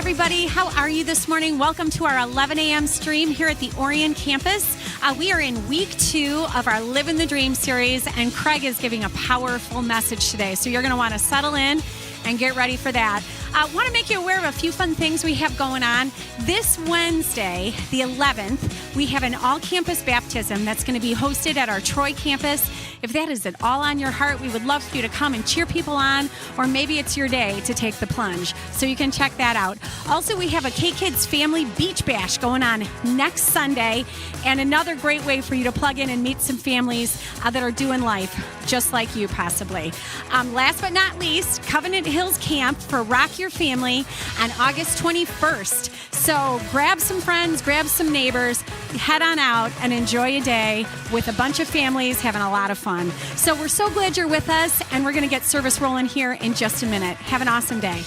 everybody. How are you this morning? Welcome to our 11 a.m. stream here at the Orion campus. We are in week 2 of our Living the Dream series, and Craig is giving a powerful message today. So you're going to want to settle in and get ready for that. I want to make you aware of a few fun things we have going on. This Wednesday, the 11th, we have an all-campus baptism that's going to be hosted at our Troy campus. If that is at all on your heart, we would love for you to come and cheer people on, or maybe it's your day to take the plunge. So you can check that out. Also, we have a K-Kids Family Beach Bash going on next Sunday, and another great way for you to plug in and meet some families that are doing life just like you, possibly. Last but not least, Covenant Hills Camp for Rock Your Family on August 21st. So grab some friends, grab some neighbors, head on out and enjoy a day with a bunch of families having a lot of fun. So we're so glad you're with us, and we're going to get service rolling here in just a minute. Have an awesome day.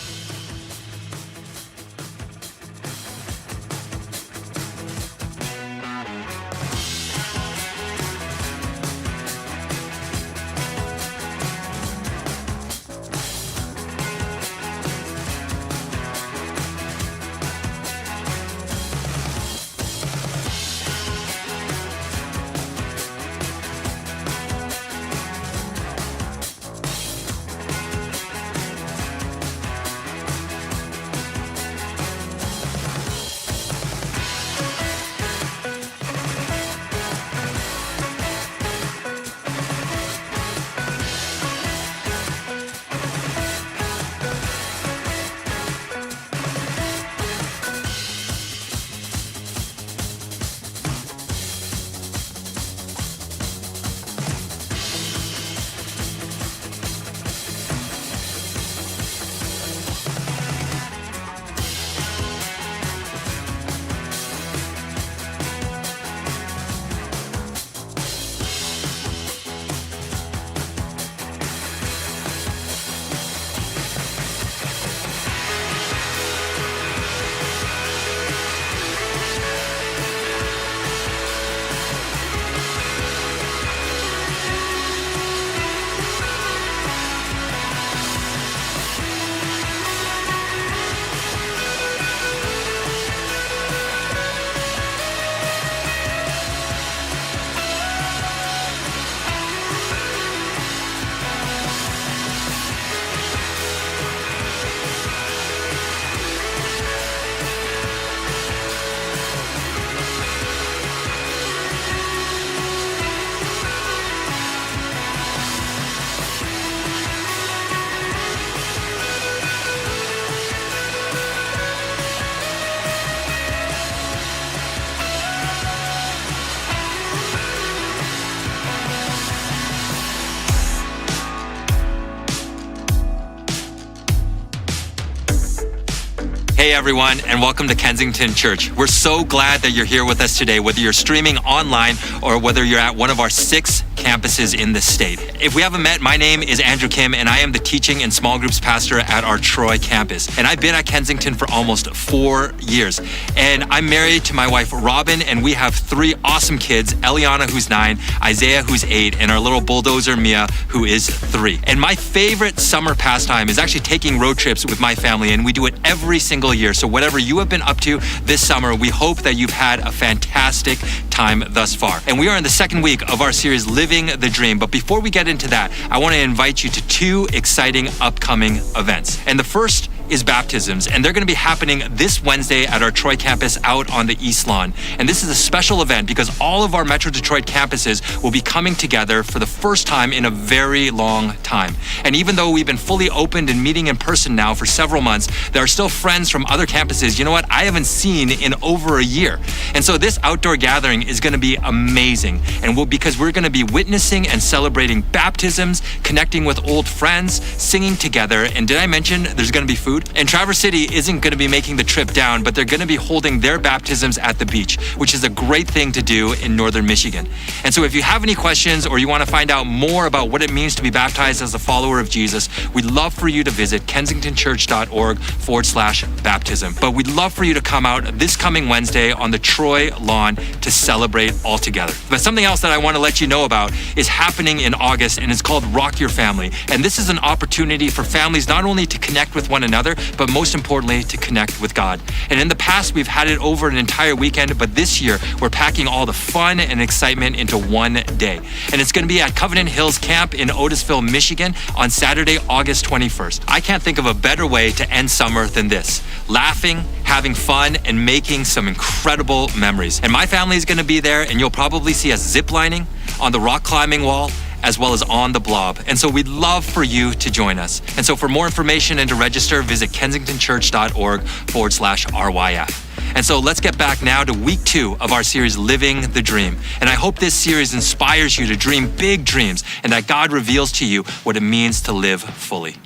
Hey everyone, and welcome to Kensington Church. We're so glad that you're here with us today, whether you're streaming online or whether you're at one of our 6 campuses in the state. If we haven't met, my name is Andrew Kim, and I am the teaching and small groups pastor at our Troy campus. And I've been at Kensington for almost 4 years. And I'm married to my wife, Robin, and we have 3 awesome kids, Eliana, who's 9, Isaiah, who's 8, and our little bulldozer, Mia, who is 3. And my favorite summer pastime is actually taking road trips with my family, and we do it every single year. So whatever you have been up to this summer, we hope that you've had a fantastic time thus far. And we are in the 2nd week of our series, Living the Dream. But before we get into that, I want to invite you to 2 exciting upcoming events. And the first is baptisms, and they're going to be happening this Wednesday at our Troy campus out on the East Lawn. And this is a special event because all of our Metro Detroit campuses will be coming together for the first time in a very long time. And even though we've been fully opened and meeting in person now for several months, there are still friends from other campuses, you know what, I haven't seen in over a year. And so this outdoor gathering is going to be amazing. And because we're going to be witnessing and celebrating baptisms, connecting with old friends, singing together. And did I mention there's going to be food? And Traverse City isn't going to be making the trip down, but they're going to be holding their baptisms at the beach, which is a great thing to do in northern Michigan. And so if you have any questions or you want to find out more about what it means to be baptized as a follower of Jesus, we'd love for you to visit kensingtonchurch.org/baptism. But we'd love for you to come out this coming Wednesday on the Troy lawn to celebrate all together. But something else that I want to let you know about is happening in August, and it's called Rock Your Family. And this is an opportunity for families not only to connect with one another, other, but most importantly, to connect with God. And in the past, we've had it over an entire weekend, but this year, we're packing all the fun and excitement into one day. And it's going to be at Covenant Hills Camp in Otisville, Michigan on Saturday, August 21st. I can't think of a better way to end summer than this. Laughing, having fun, and making some incredible memories. And my family is going to be there, and you'll probably see us ziplining on the rock climbing wall, as well as on the blob. And so we'd love for you to join us. And so for more information and to register, visit kensingtonchurch.org/RYF. And so let's get back now to week 2 of our series, Living the Dream. And I hope this series inspires you to dream big dreams and that God reveals to you what it means to live fully.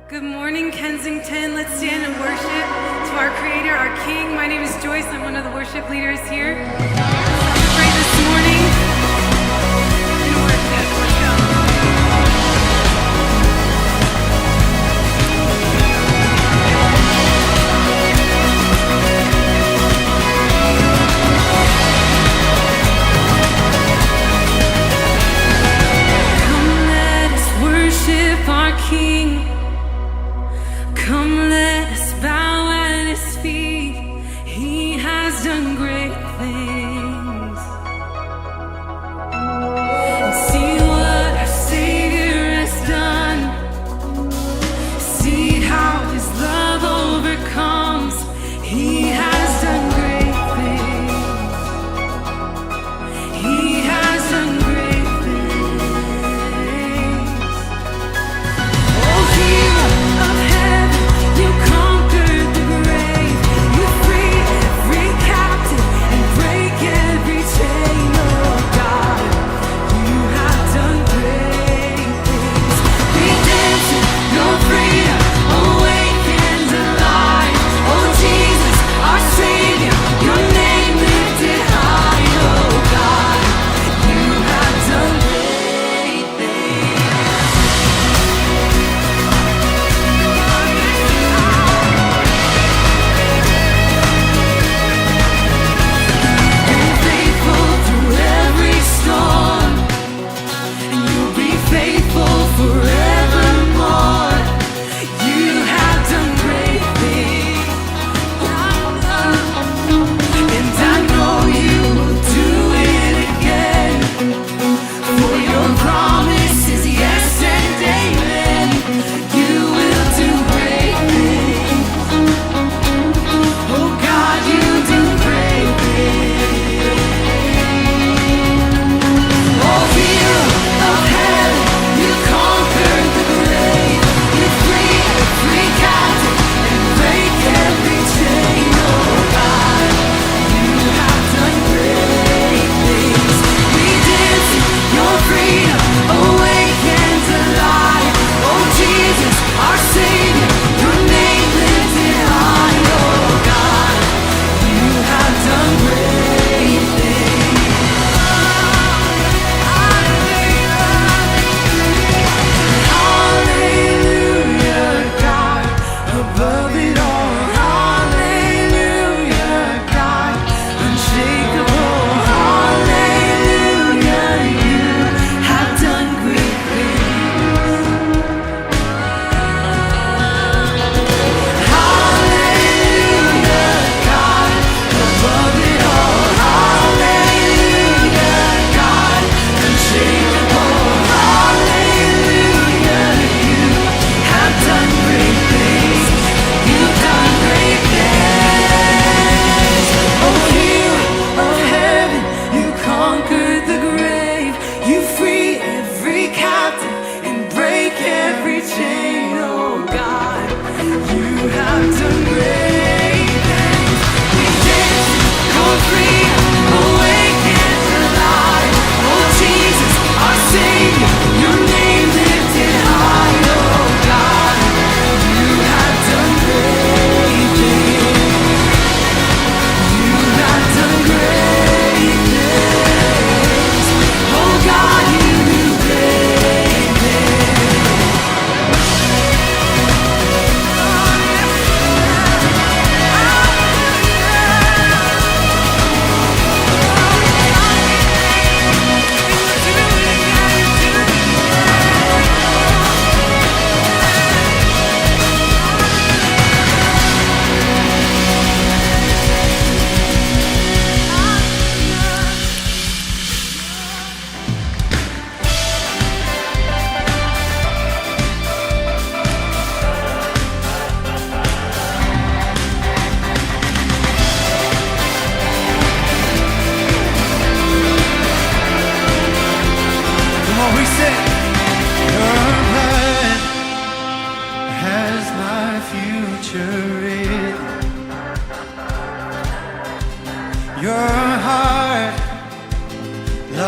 Good morning, Kensington. Let's stand and worship to our Creator, our King. My name is Joyce. I'm one of the worship leaders here. Let's pray this morning in worship. Let's go. Come, let us worship our King. Come, let us bow at his feet. He has done great things.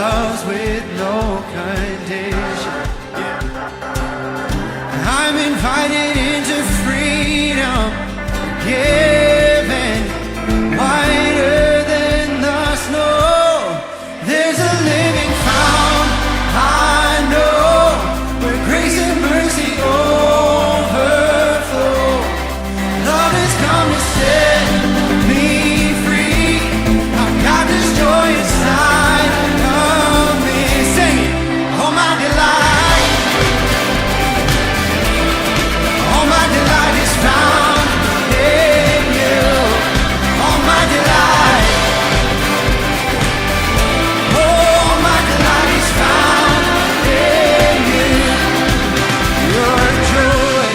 loves with no condition. Yeah. I'm invited into freedom, given whiter than the snow. There's a living fountain, I know, where grace and mercy overflow. Love has come to set me free. I've got this joy inside of me. Sing it. All my delight is found in you. All my delight is found in you. Your joy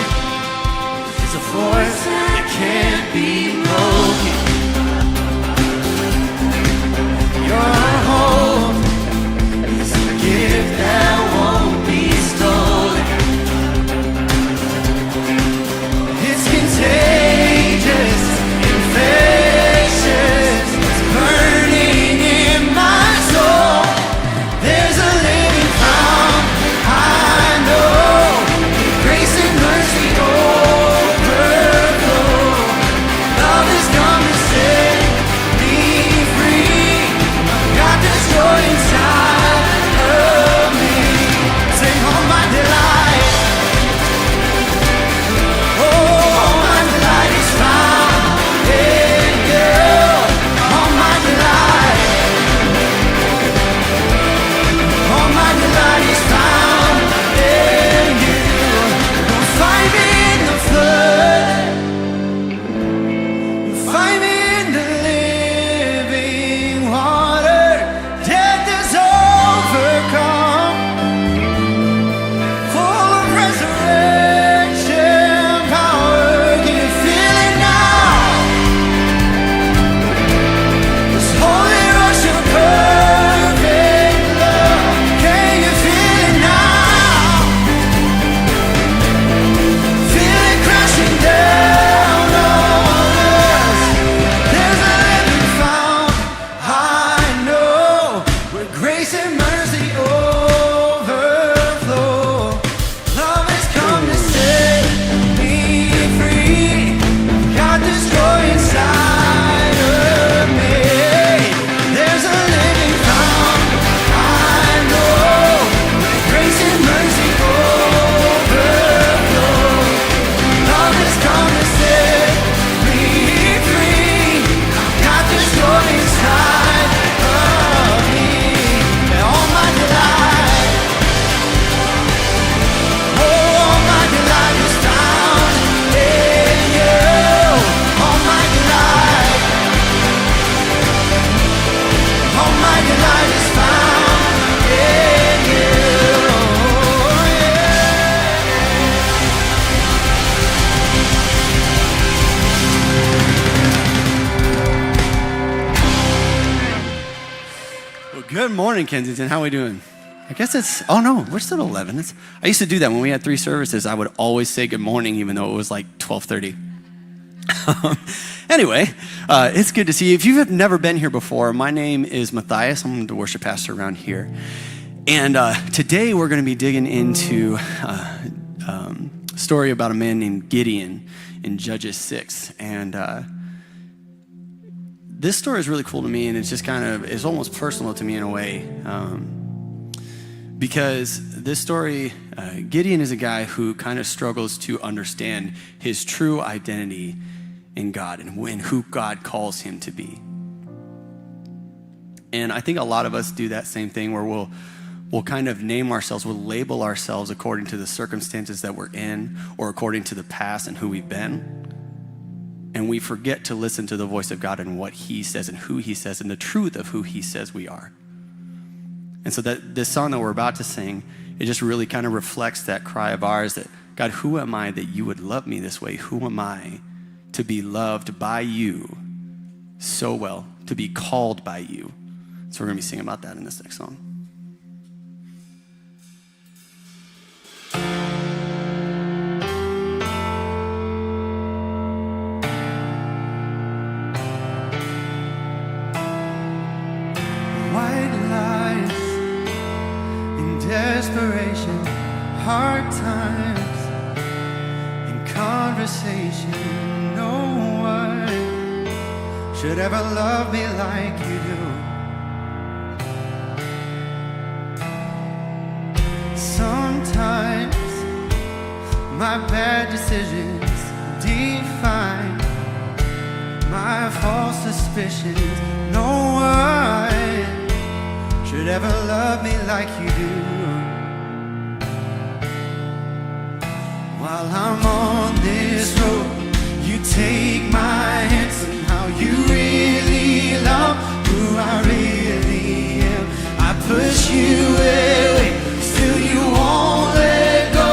is a force that can't be broken. Your hope is a gift that won't be stolen. It's contagious, infectious, it's burning in my soul. There's a living fountain, I know, grace and mercy overflow. Love has come to set me free. I've got this joy inside of me. Sing all my delight. All my delight is found in you. All my delight is found in you. Don't find me in the flood. Find me in the living water. Death is overcome. Full of resurrection power. Can you feel it now? This holy rush of perfect love. Can you feel it now? Feel it crashing down on us. There's a living fountain, I know, where grace and mercy overflow. Love has come to set me free. Got this joy inside of me. There's a living fountain, I know, where grace and mercy overflow. Love has come to set me free. Got this joy inside of me. And all my delight is found in you. All my delight is found in you. Well, good morning, Kensington. How are we doing? I guess it's, oh no, we're still 11. I used to do that when we had 3 services. I would always say good morning, even though it was like 12:30. Anyway, it's good to see you. If you have never been here before, my name is Matthias. I'm the worship pastor around here. And today we're going to be digging into a story about a man named Gideon in Judges 6. And this story is really cool to me, and it's just it's almost personal to me in a way. Because this story, Gideon is a guy who kind of struggles to understand his true identity in God and who God calls him to be. And I think a lot of us do that same thing where we'll kind of name ourselves, we'll label ourselves according to the circumstances that we're in or according to the past and who we've been. And we forget to listen to the voice of God and what he says and who he says and the truth of who he says we are. And so that this song that we're about to sing, it just really kind of reflects that cry of ours that, God, who am I that you would love me this way? Who am I to be loved by you so well, to be called by you? So we're going to be singing about that in this next song. White lies desperation, hard times, in conversation. No one should ever love me like you do. Sometimes my bad decisions define my false suspicions. No one should ever love me like you do. While I'm on this road, you take my hand. Somehow you really love who I really am. I push you away, still you won't let go.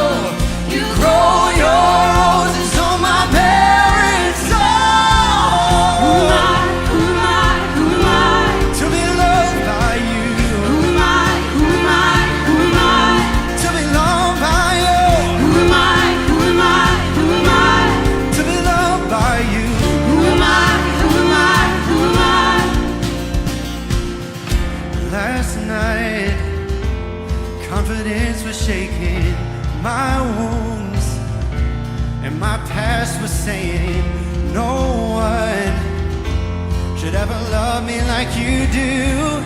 You grow your roses on my parents' soul. Who am I? Who am I? Who am I? To be loved by you. Who am I? Who am I? Who am I? To be loved by you. Who am I? Who am I? Who am I? To be loved by you. Who am I? Who am I? Who am I? Last night, confidence was shaking, my wounds, and my past was saying, no one should ever love me like you do.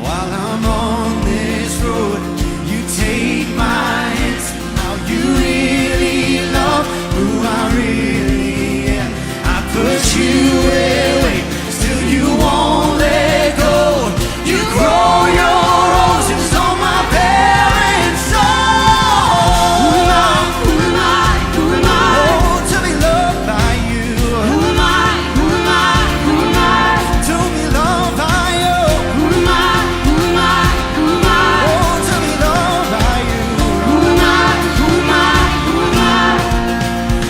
While I'm on this road, you take my hand. Somehow you really love who I really am. I push you away, still you won't let go. You grow your roses on my parents' soul. Who am I? Who am I? Who am I? Oh, to be loved by you. Who am I? Who am I? Who am I? To be loved by you. Who am I? Who am I? Who am I? Oh, to be loved by you. Who am I? Who am I? Who am I?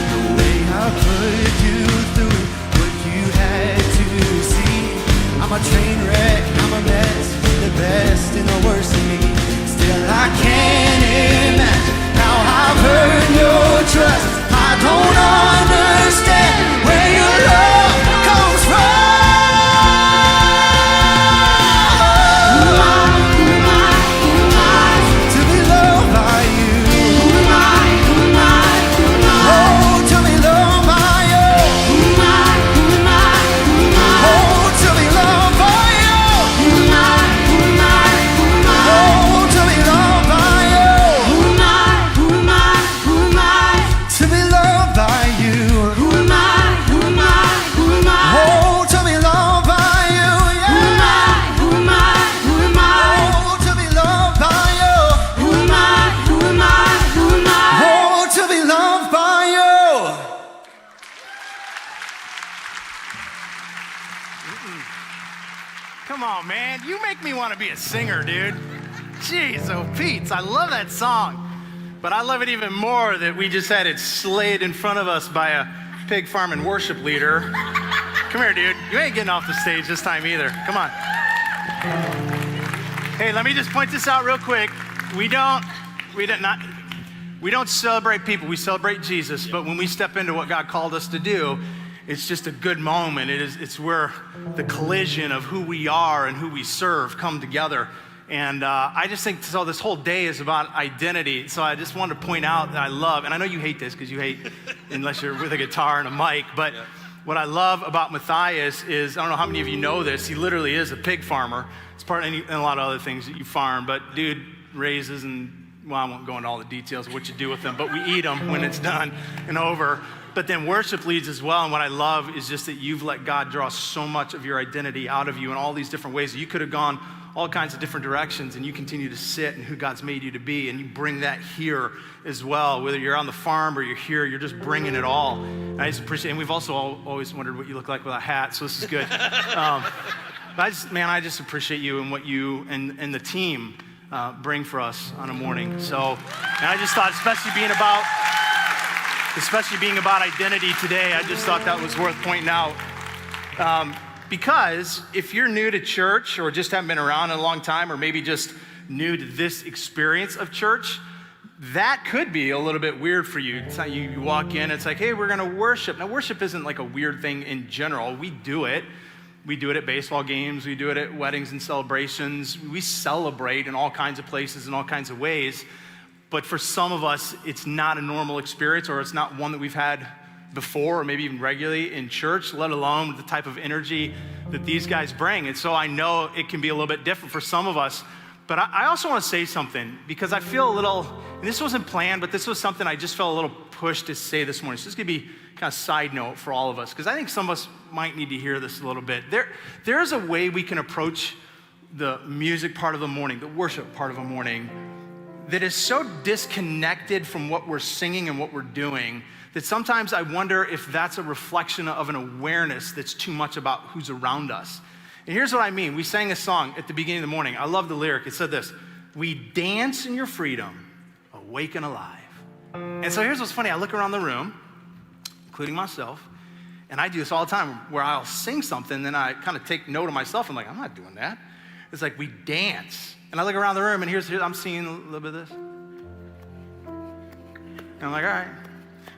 The way I put you through what you had to see. I'm a train wreck, I'm a mess, the best and the worst of me. Still I can't imagine how I've earned your trust. I don't understand where your love comes from. Who am I? Who am I? Who am I? To be loved by you. Who am I? Who am I? Who am I? Oh, to be loved by you. Who am I? Who am I? Who am I? Oh, to be loved by you. Who am I? Who am I? Who am I? Oh, to be loved by you. Who am I? Who am I? Who am I? To be loved by you. Who am I? Who am I? Who am I? Oh, to be loved by you. Yeah. Who am I? Who am I? Who am I? Oh, to be loved by you. Who am I? Who am I? Who am I? Oh, to be loved by you. Come on, man. You make me want to be a singer, dude. Jeez, oh, Pete, I love that song. But I love it even more that we just had it slayed in front of us by a pig farm and worship leader. Come here, dude. You ain't getting off the stage this time either. Come on. Hey, let me just point this out real quick. We don't celebrate people. We celebrate Jesus. But when we step into what God called us to do, it's just a good moment. It's where the collision of who we are and who we serve come together. And I just think so this whole day is about identity. So I just wanted to point out that I love, and I know you hate this because you hate unless you're with a guitar and a mic, but what I love about Matthias is, I don't know how many of you know this, he literally is a pig farmer. It's part of and a lot of other things that you farm, but dude raises and, well, I won't go into all the details of what you do with them, but we eat them when it's done and over. But then worship leads as well, and what I love is just that you've let God draw so much of your identity out of you in all these different ways. You could have gone all kinds of different directions, and you continue to sit in who God's made you to be, and you bring that here as well. Whether you're on the farm or you're here, you're just bringing it all. And I just appreciate, and we've also always wondered what you look like with a hat, so this is good. I just appreciate you and what you and the team bring for us on a morning. So, and I just thought, especially being about identity today, I just thought that was worth pointing out. Because if you're new to church or just haven't been around in a long time, or maybe just new to this experience of church, that could be a little bit weird for you. It's not, you walk in, it's like, hey, we're gonna worship. Now, worship isn't like a weird thing in general. We do it. We do it at baseball games. We do it at weddings and celebrations. We celebrate in all kinds of places in all kinds of ways. But for some of us, it's not a normal experience, or it's not one that we've had before or maybe even regularly in church, let alone the type of energy that these guys bring. And so I know it can be a little bit different for some of us. But I also want to say something, because I feel a little, and this wasn't planned, but this was something I just felt a little pushed to say this morning. So this is going to be kind of side note for all of us, because I think some of us might need to hear this a little bit. There's a way we can approach the music part of the morning, the worship part of the morning, that is so disconnected from what we're singing and what we're doing that sometimes I wonder if that's a reflection of an awareness that's too much about who's around us. And here's what I mean. We sang a song at the beginning of the morning. I love the lyric. It said this: "We dance in your freedom, awake and alive." And so here's what's funny. I look around the room, including myself, and I do this all the time, where I'll sing something, then I kind of take note of myself. I'm like, I'm not doing that. It's like we dance. And I look around the room, and here's I'm seeing a little bit of this. And I'm like, all right,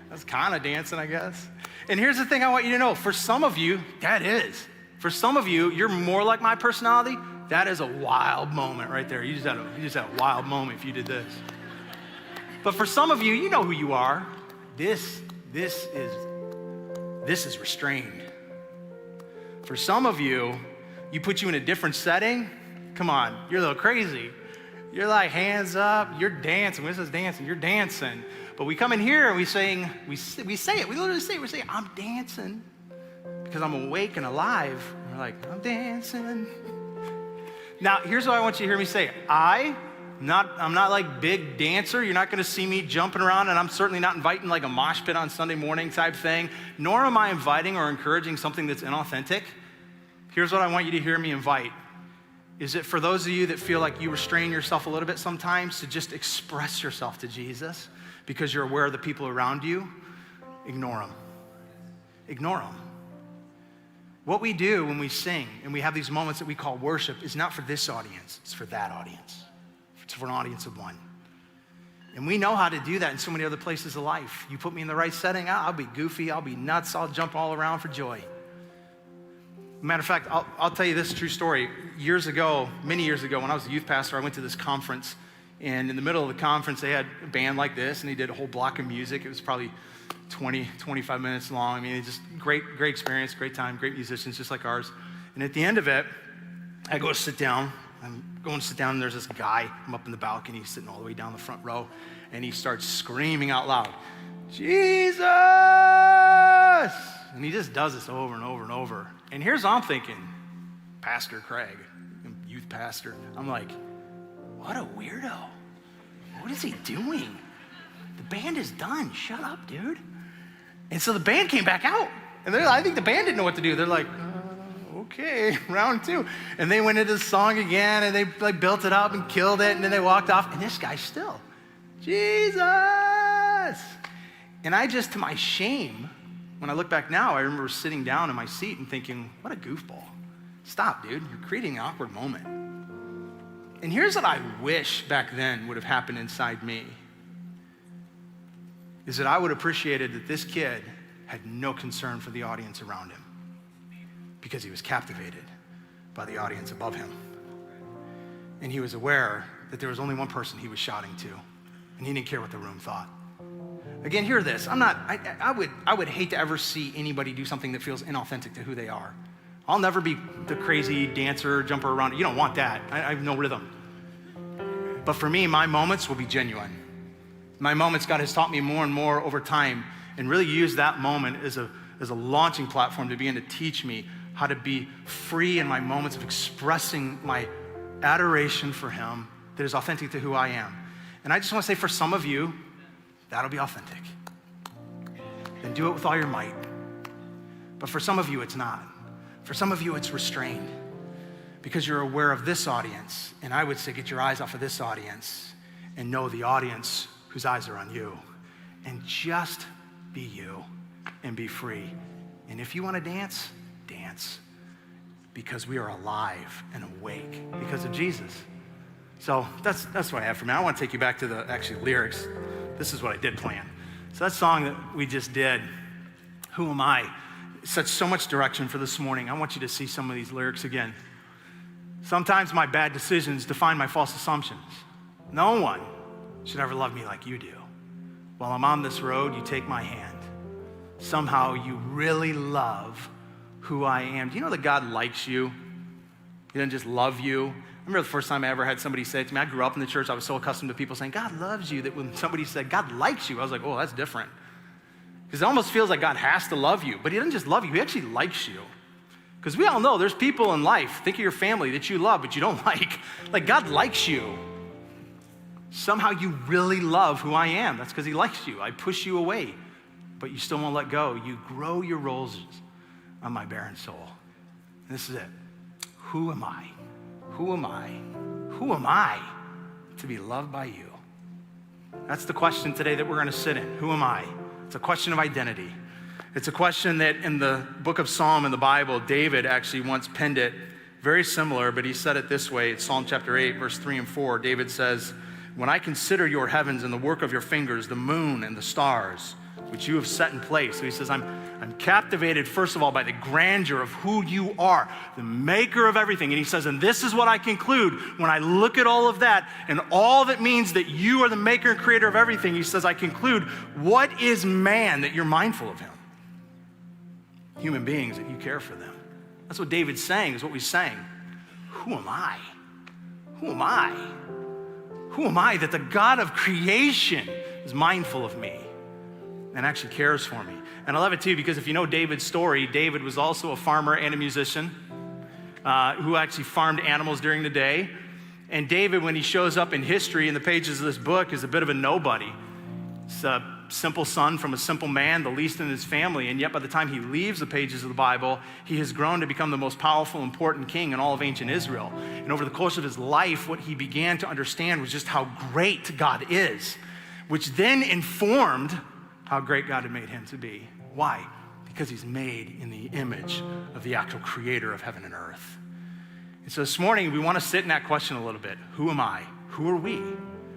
that's kind of dancing, I guess. And here's the thing I want you to know. For some of you, that is. For some of you, you're more like my personality. That is a wild moment right there. You just had a wild moment if you did this. But for some of you, you know who you are. This is restrained. For some of you, you put you in a different setting. Come on, you're a little crazy. You're like hands up, you're dancing. When it says dancing, you're dancing. But we come in here and we say it. We literally say it. We say, I'm dancing because I'm awake and alive. And we're like, I'm dancing. Now, here's what I want you to hear me say. I'm not like big dancer. You're not going to see me jumping around, and I'm certainly not inviting like a mosh pit on Sunday morning type thing, nor am I inviting or encouraging something that's inauthentic. Here's what I want you to hear me invite. Is it for those of you that feel like you restrain yourself a little bit sometimes to just express yourself to Jesus because you're aware of the people around you? Ignore them. Ignore them. What we do when we sing and we have these moments that we call worship is not for this audience, it's for that audience. It's for an audience of one. And we know how to do that in so many other places of life. You put me in the right setting, I'll be goofy, I'll be nuts, I'll jump all around for joy. Matter of fact, I'll tell you this true story. Years ago, many years ago, when I was a youth pastor, I went to this conference, and in the middle of the conference, they had a band like this, and they did a whole block of music. It was probably 20, 25 minutes long. I mean, it's just great experience, great time, great musicians, just like ours. And at the end of it, I go to sit down. I'm going to sit down, and there's this guy. I'm up in the balcony, he's sitting all the way down the front row, and he starts screaming out loud, "Jesus!" And he just does this over and over and over. And here's what I'm thinking, Pastor Craig, youth pastor. I'm like, what a weirdo. What is he doing? The band is done. Shut up, dude. And so the band came back out. And I think the band didn't know what to do. They're like, okay, round two. And they went into the song again, and they like built it up and killed it, and then they walked off, and this guy's still, Jesus. And I just, to my shame, when I look back now, I remember sitting down in my seat and thinking, what a goofball. Stop, dude. You're creating an awkward moment. And here's what I wish back then would have happened inside me, is that I would have appreciated that this kid had no concern for the audience around him because he was captivated by the audience above him. And he was aware that there was only one person he was shouting to, and he didn't care what the room thought. Again, hear this. I would hate to ever see anybody do something that feels inauthentic to who they are. I'll never be the crazy dancer, jumper around. You don't want that. I have no rhythm. But for me, my moments will be genuine. My moments, God has taught me more and more over time, and really used that moment as a launching platform to begin to teach me how to be free in my moments of expressing my adoration for him that is authentic to who I am. And I just want to say, for some of you, that'll be authentic. Then do it with all your might. But for some of you, it's not. For some of you, it's restrained because you're aware of this audience. And I would say, get your eyes off of this audience and know the audience whose eyes are on you. And just be you and be free. And if you want to dance, dance. Because we are alive and awake because of Jesus. So that's what I have for me. I want to take you back to the actual lyrics. This is what I did plan. So that song that we just did, Who Am I? sets so much direction for this morning. I want you to see some of these lyrics again. Sometimes my bad decisions define my false assumptions. No one should ever love me like you do. While I'm on this road, you take my hand. Somehow you really love who I am. Do you know that God likes you? He doesn't just love you. I remember the first time I ever had somebody say it to me. I grew up in the church. I was so accustomed to people saying, God loves you, that when somebody said, God likes you, I was like, oh, that's different. Because it almost feels like God has to love you. But he doesn't just love you. He actually likes you. Because we all know there's people in life, think of your family, that you love but you don't like. Like, God likes you. Somehow you really love who I am. That's because he likes you. I push you away, but you still won't let go. You grow your roses on my barren soul. And this is it. Who am I? Who am I? Who am I to be loved by you? That's the question today that we're going to sit in. Who am I? It's a question of identity. It's a question that in the book of Psalm in the Bible, David actually once penned it very similar, but he said it this way. It's Psalm chapter 8, verse 3 and 4. David says, when I consider your heavens and the work of your fingers, the moon and the stars, which you have set in place. So he says, I'm captivated, first of all, by the grandeur of who you are, the maker of everything. And he says, and this is what I conclude when I look at all of that and all that means that you are the maker and creator of everything. He says, I conclude, what is man that you're mindful of him? Human beings, that you care for them. That's what David's saying, is what we sang. Who am I? Who am I? Who am I that the God of creation is mindful of me and actually cares for me? And I love it too, because if you know David's story, David was also a farmer and a musician who actually farmed animals during the day. And David, when he shows up in history in the pages of this book, is a bit of a nobody. He's a simple son from a simple man, the least in his family. And yet by the time he leaves the pages of the Bible, he has grown to become the most powerful, important king in all of ancient Israel. And over the course of his life, what he began to understand was just how great God is, which then informed how great God had made him to be. Why? Because he's made in the image of the actual creator of heaven and earth. And so this morning, we want to sit in that question a little bit. Who am I? Who are we?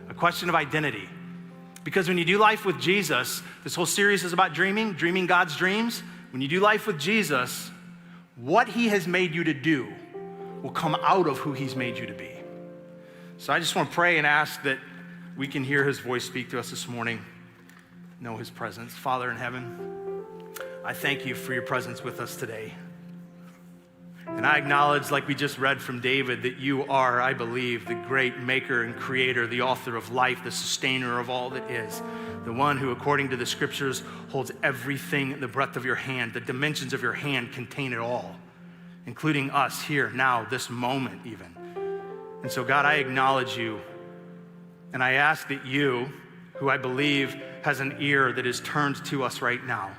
A question of identity. Because when you do life with Jesus, this whole series is about dreaming God's dreams. When you do life with Jesus, what he has made you to do will come out of who he's made you to be. So I just want to pray and ask that we can hear his voice speak to us this morning, know his presence. Father in heaven, I thank you for your presence with us today. And I acknowledge, like we just read from David, that you are, I believe, the great maker and creator, the author of life, the sustainer of all that is, the one who, according to the scriptures, holds everything in the breadth of your hand. The dimensions of your hand contain it all, including us here, now, this moment even. And so, God, I acknowledge you, and I ask that you, who I believe has an ear that is turned to us right now,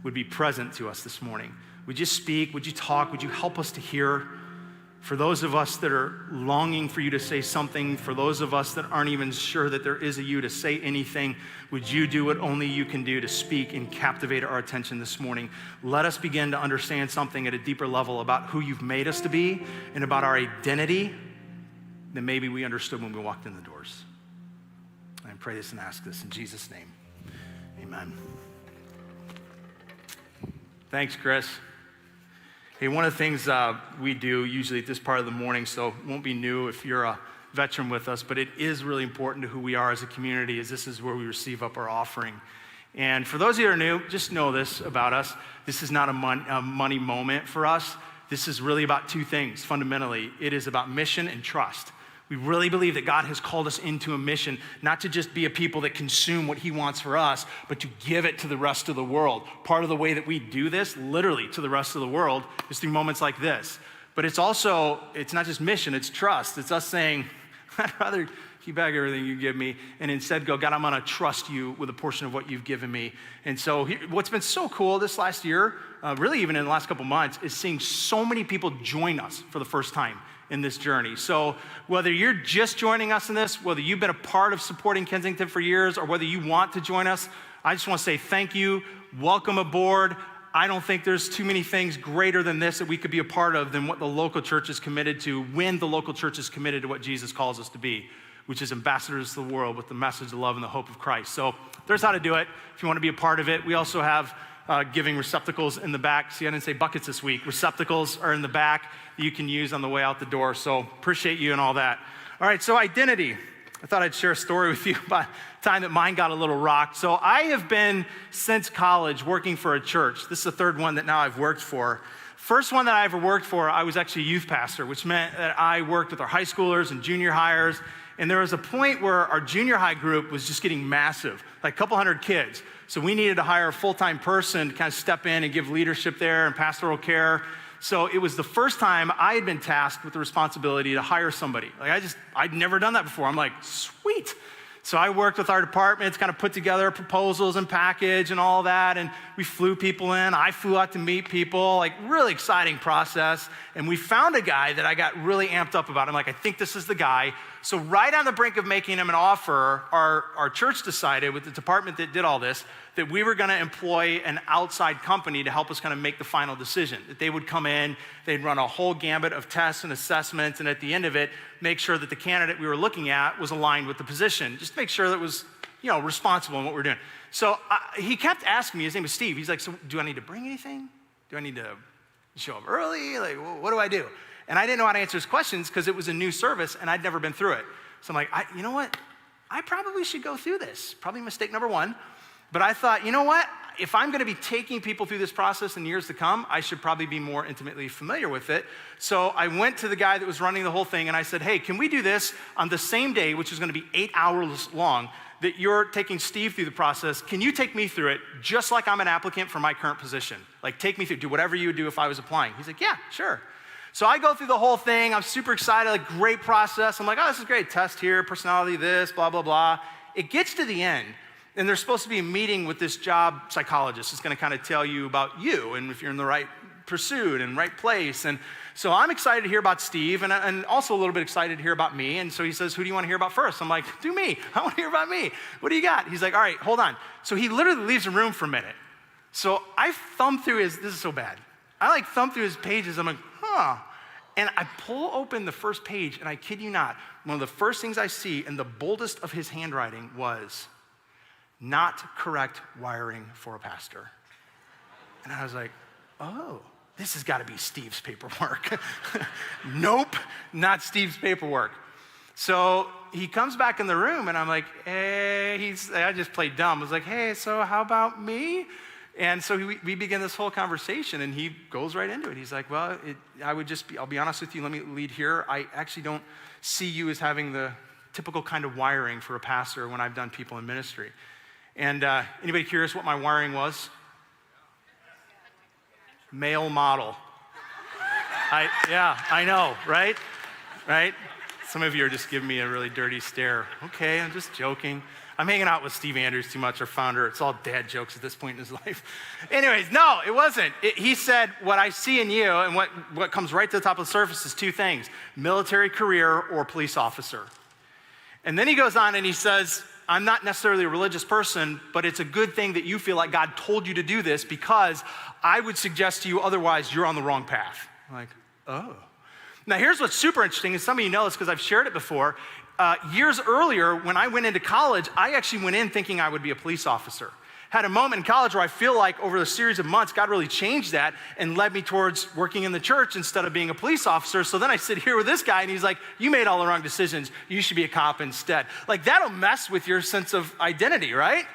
would be present to us this morning. Would you speak? Would you talk? Would you help us to hear? For those of us that are longing for you to say something, for those of us that aren't even sure that there is a you to say anything, would you do what only you can do to speak and captivate our attention this morning? Let us begin to understand something at a deeper level about who you've made us to be and about our identity than maybe we understood when we walked in the doors. I pray this and ask this in Jesus' name. Amen. Thanks, Chris. Hey, one of the things we do usually at this part of the morning, so it won't be new if you're a veteran with us, but it is really important to who we are as a community, as this is where we receive up our offering. And for those of you that are new, just know this about us. This is not a money moment for us. This is really about two things, fundamentally. It is about mission and trust. We really believe that God has called us into a mission, not to just be a people that consume what he wants for us, but to give it to the rest of the world. Part of the way that we do this, literally to the rest of the world, is through moments like this. But it's not just mission, it's trust. It's us saying, I'd rather keep back everything you give me and instead go, God, I'm gonna trust you with a portion of what you've given me. And so what's been so cool this last year, really even in the last couple months, is seeing so many people join us for the first time in this journey. So whether you're just joining us in this, whether you've been a part of supporting Kensington for years, or whether you want to join us, I just want to say thank you, welcome aboard. I don't think there's too many things greater than this that we could be a part of than what the local church is committed to, when the local church is committed to what Jesus calls us to be, which is ambassadors to the world with the message of love and the hope of Christ. So there's how to do it if you want to be a part of it. We also have giving receptacles in the back. See, I didn't say buckets this week. Receptacles are in the back that you can use on the way out the door. So appreciate you and all that. All right, so identity. I thought I'd share a story with you about the time that mine got a little rocked. So I have been, since college, working for a church. This is the third one that now I've worked for. First one that I ever worked for, I was actually a youth pastor, which meant that I worked with our high schoolers and junior hires. And there was a point where our junior high group was just getting massive, like a couple hundred kids. So we needed to hire a full-time person to kind of step in and give leadership there and pastoral care. So it was the first time I had been tasked with the responsibility to hire somebody. Like I'd never done that before. I'm like, sweet. So I worked with our departments, kind of put together proposals and package and all that, and we flew people in. I flew out to meet people, like really exciting process. And we found a guy that I got really amped up about. I'm like, I think this is the guy. So right on the brink of making him an offer, our church decided with the department that did all this, that we were gonna employ an outside company to help us kind of make the final decision. That they would come in, they'd run a whole gambit of tests and assessments, and at the end of it, make sure that the candidate we were looking at was aligned with the position. Just make sure that it was, responsible in what we're doing. So he kept asking me, his name was Steve, he's like, so do I need to bring anything? Do I need to show up early? Like, what do I do? And I didn't know how to answer his questions because it was a new service and I'd never been through it. So I'm like, you know what? I probably should go through this. Probably mistake number one. But I thought, you know what? If I'm gonna be taking people through this process in years to come, I should probably be more intimately familiar with it. So I went to the guy that was running the whole thing and I said, hey, can we do this on the same day, which is gonna be 8 hours long, that you're taking Steve through the process? Can you take me through it just like I'm an applicant for my current position? Like take me through, do whatever you would do if I was applying. He's like, yeah, sure. So I go through the whole thing. I'm super excited, like great process. I'm like, oh, this is great. Test here, personality this, blah, blah, blah. It gets to the end. And there's supposed to be a meeting with this job psychologist. It's gonna kind of tell you about you and if you're in the right pursuit and right place. And so I'm excited to hear about Steve and also a little bit excited to hear about me. And so he says, who do you want to hear about first? I'm like, do me. I want to hear about me. What do you got? He's like, all right, hold on. So he literally leaves the room for a minute. So I thumb through this is so bad. I like thumb through his pages. I'm like, huh. And I pull open the first page and I kid you not, one of the first things I see in the boldest of his handwriting was, not correct wiring for a pastor. And I was like, oh, this has got to be Steve's paperwork. Nope, not Steve's paperwork. So he comes back in the room and I'm like, hey, I just played dumb. I was like, hey, so how about me? And so we begin this whole conversation and he goes right into it. He's like, well, I'll be honest with you, let me lead here. I actually don't see you as having the typical kind of wiring for a pastor when I've done people in ministry. And anybody curious what my wiring was? Male model. I know, right? Right? Some of you are just giving me a really dirty stare. Okay, I'm just joking. I'm hanging out with Steve Andrews too much, our founder. It's all dad jokes at this point in his life. Anyways, no, it wasn't. He said, what I see in you and what comes right to the top of the surface is two things, military career or police officer. And then he goes on and he says, I'm not necessarily a religious person, but it's a good thing that you feel like God told you to do this because I would suggest to you otherwise you're on the wrong path. I'm like, oh. Now here's what's super interesting, and some of you know this because I've shared it before. Years earlier, when I went into college, I actually went in thinking I would be a police officer. Had a moment in college where I feel like over a series of months, God really changed that and led me towards working in the church instead of being a police officer. So then I sit here with this guy and he's like, you made all the wrong decisions. You should be a cop instead. Like that'll mess with your sense of identity, right?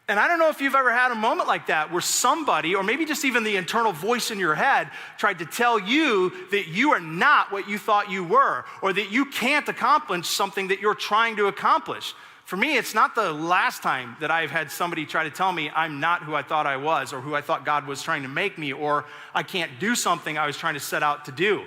And I don't know if you've ever had a moment like that where somebody, or maybe just even the internal voice in your head, tried to tell you that you are not what you thought you were, or that you can't accomplish something that you're trying to accomplish. For me, it's not the last time that I've had somebody try to tell me I'm not who I thought I was, or who I thought God was trying to make me, or I can't do something I was trying to set out to do.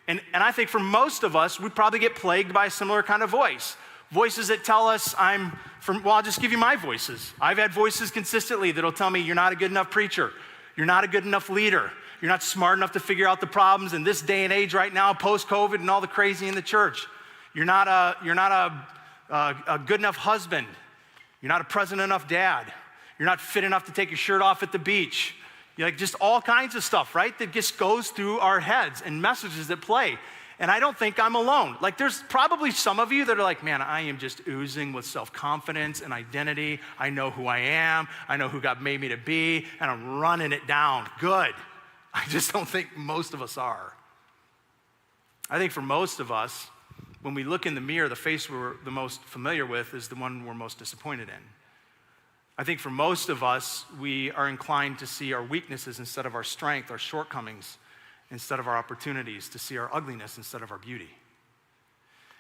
And I think for most of us, we probably get plagued by a similar kind of voice. Voices that tell us I'll just give you my voices. I've had voices consistently that'll tell me you're not a good enough preacher. You're not a good enough leader. You're not smart enough to figure out the problems in this day and age right now, post-COVID and all the crazy in the church. You're not a good enough husband. You're not a present enough dad. You're not fit enough to take your shirt off at the beach. You're like just all kinds of stuff, right? That just goes through our heads and messages that play. And I don't think I'm alone. Like, there's probably some of you that are like, man, I am just oozing with self-confidence and identity. I know who I am. I know who God made me to be, and I'm running it down. Good. I just don't think most of us are. I think for most of us, when we look in the mirror, the face we're the most familiar with is the one we're most disappointed in. I think for most of us, we are inclined to see our weaknesses instead of our strength, our shortcomings instead of our opportunities, to see our ugliness instead of our beauty.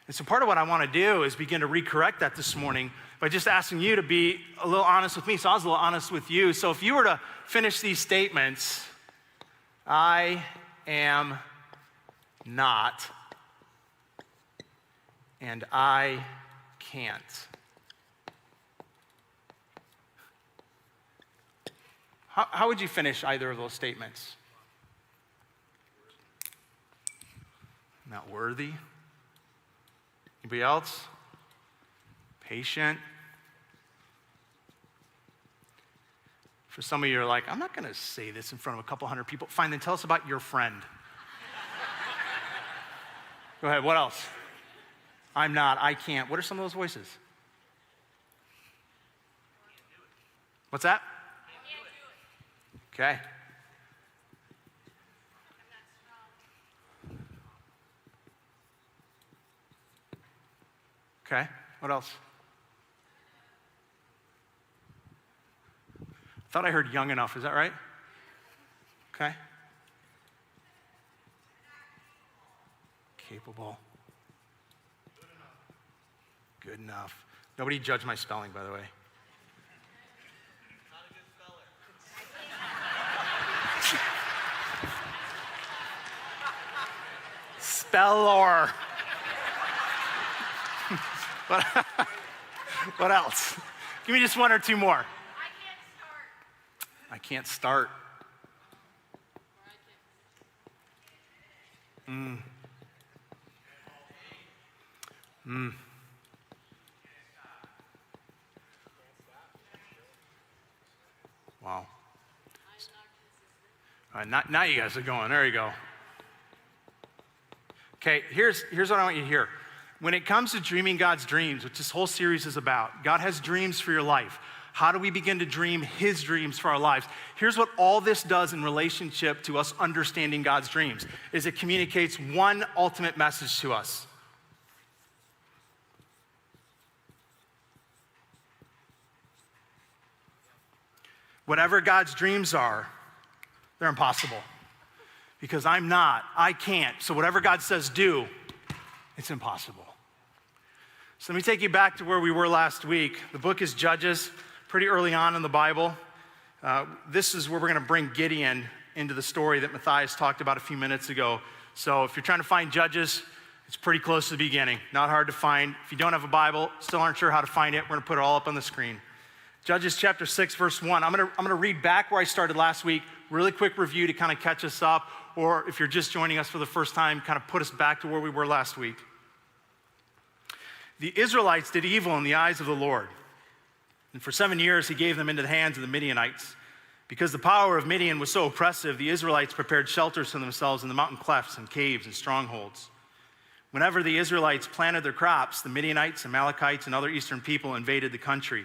And so part of what I want to do is begin to recorrect that this morning by just asking you to be a little honest with me. So I was a little honest with you. So if you were to finish these statements, I am not, and I can't. How would you finish either of those statements? Not worthy. Anybody else? Patient. For some of you are like, I'm not going to say this in front of a couple hundred people. Fine, then tell us about your friend. Go ahead, what else? I'm not, I can't. What are some of those voices? What's that? Okay. Okay, what else? I thought I heard young enough, is that right? Okay. Capable. Good enough. Nobody judge my spelling, by the way. Not a good speller. Speller. What else? Give me just one or two more. I can't start. Wow. All right, now you guys are going. There you go. Okay, here's what I want you to hear. When it comes to dreaming God's dreams, which this whole series is about, God has dreams for your life. How do we begin to dream his dreams for our lives? Here's what all this does in relationship to us understanding God's dreams, is it communicates one ultimate message to us. Whatever God's dreams are, they're impossible. Because I'm not, I can't. So whatever God says do, it's impossible. So let me take you back to where we were last week. The book is Judges, pretty early on in the Bible. This is where we're going to bring Gideon into the story that Matthias talked about a few minutes ago. So if you're trying to find Judges, it's pretty close to the beginning. Not hard to find. If you don't have a Bible, still aren't sure how to find it, we're going to put it all up on the screen. Judges chapter 6, verse 1. I'm going to read back where I started last week. Really quick review to kind of catch us up. Or if you're just joining us for the first time, kind of put us back to where we were last week. The Israelites did evil in the eyes of the Lord. And for 7 years, he gave them into the hands of the Midianites. Because the power of Midian was so oppressive, the Israelites prepared shelters for themselves in the mountain clefts and caves and strongholds. Whenever the Israelites planted their crops, the Midianites, Amalekites, and other eastern people invaded the country.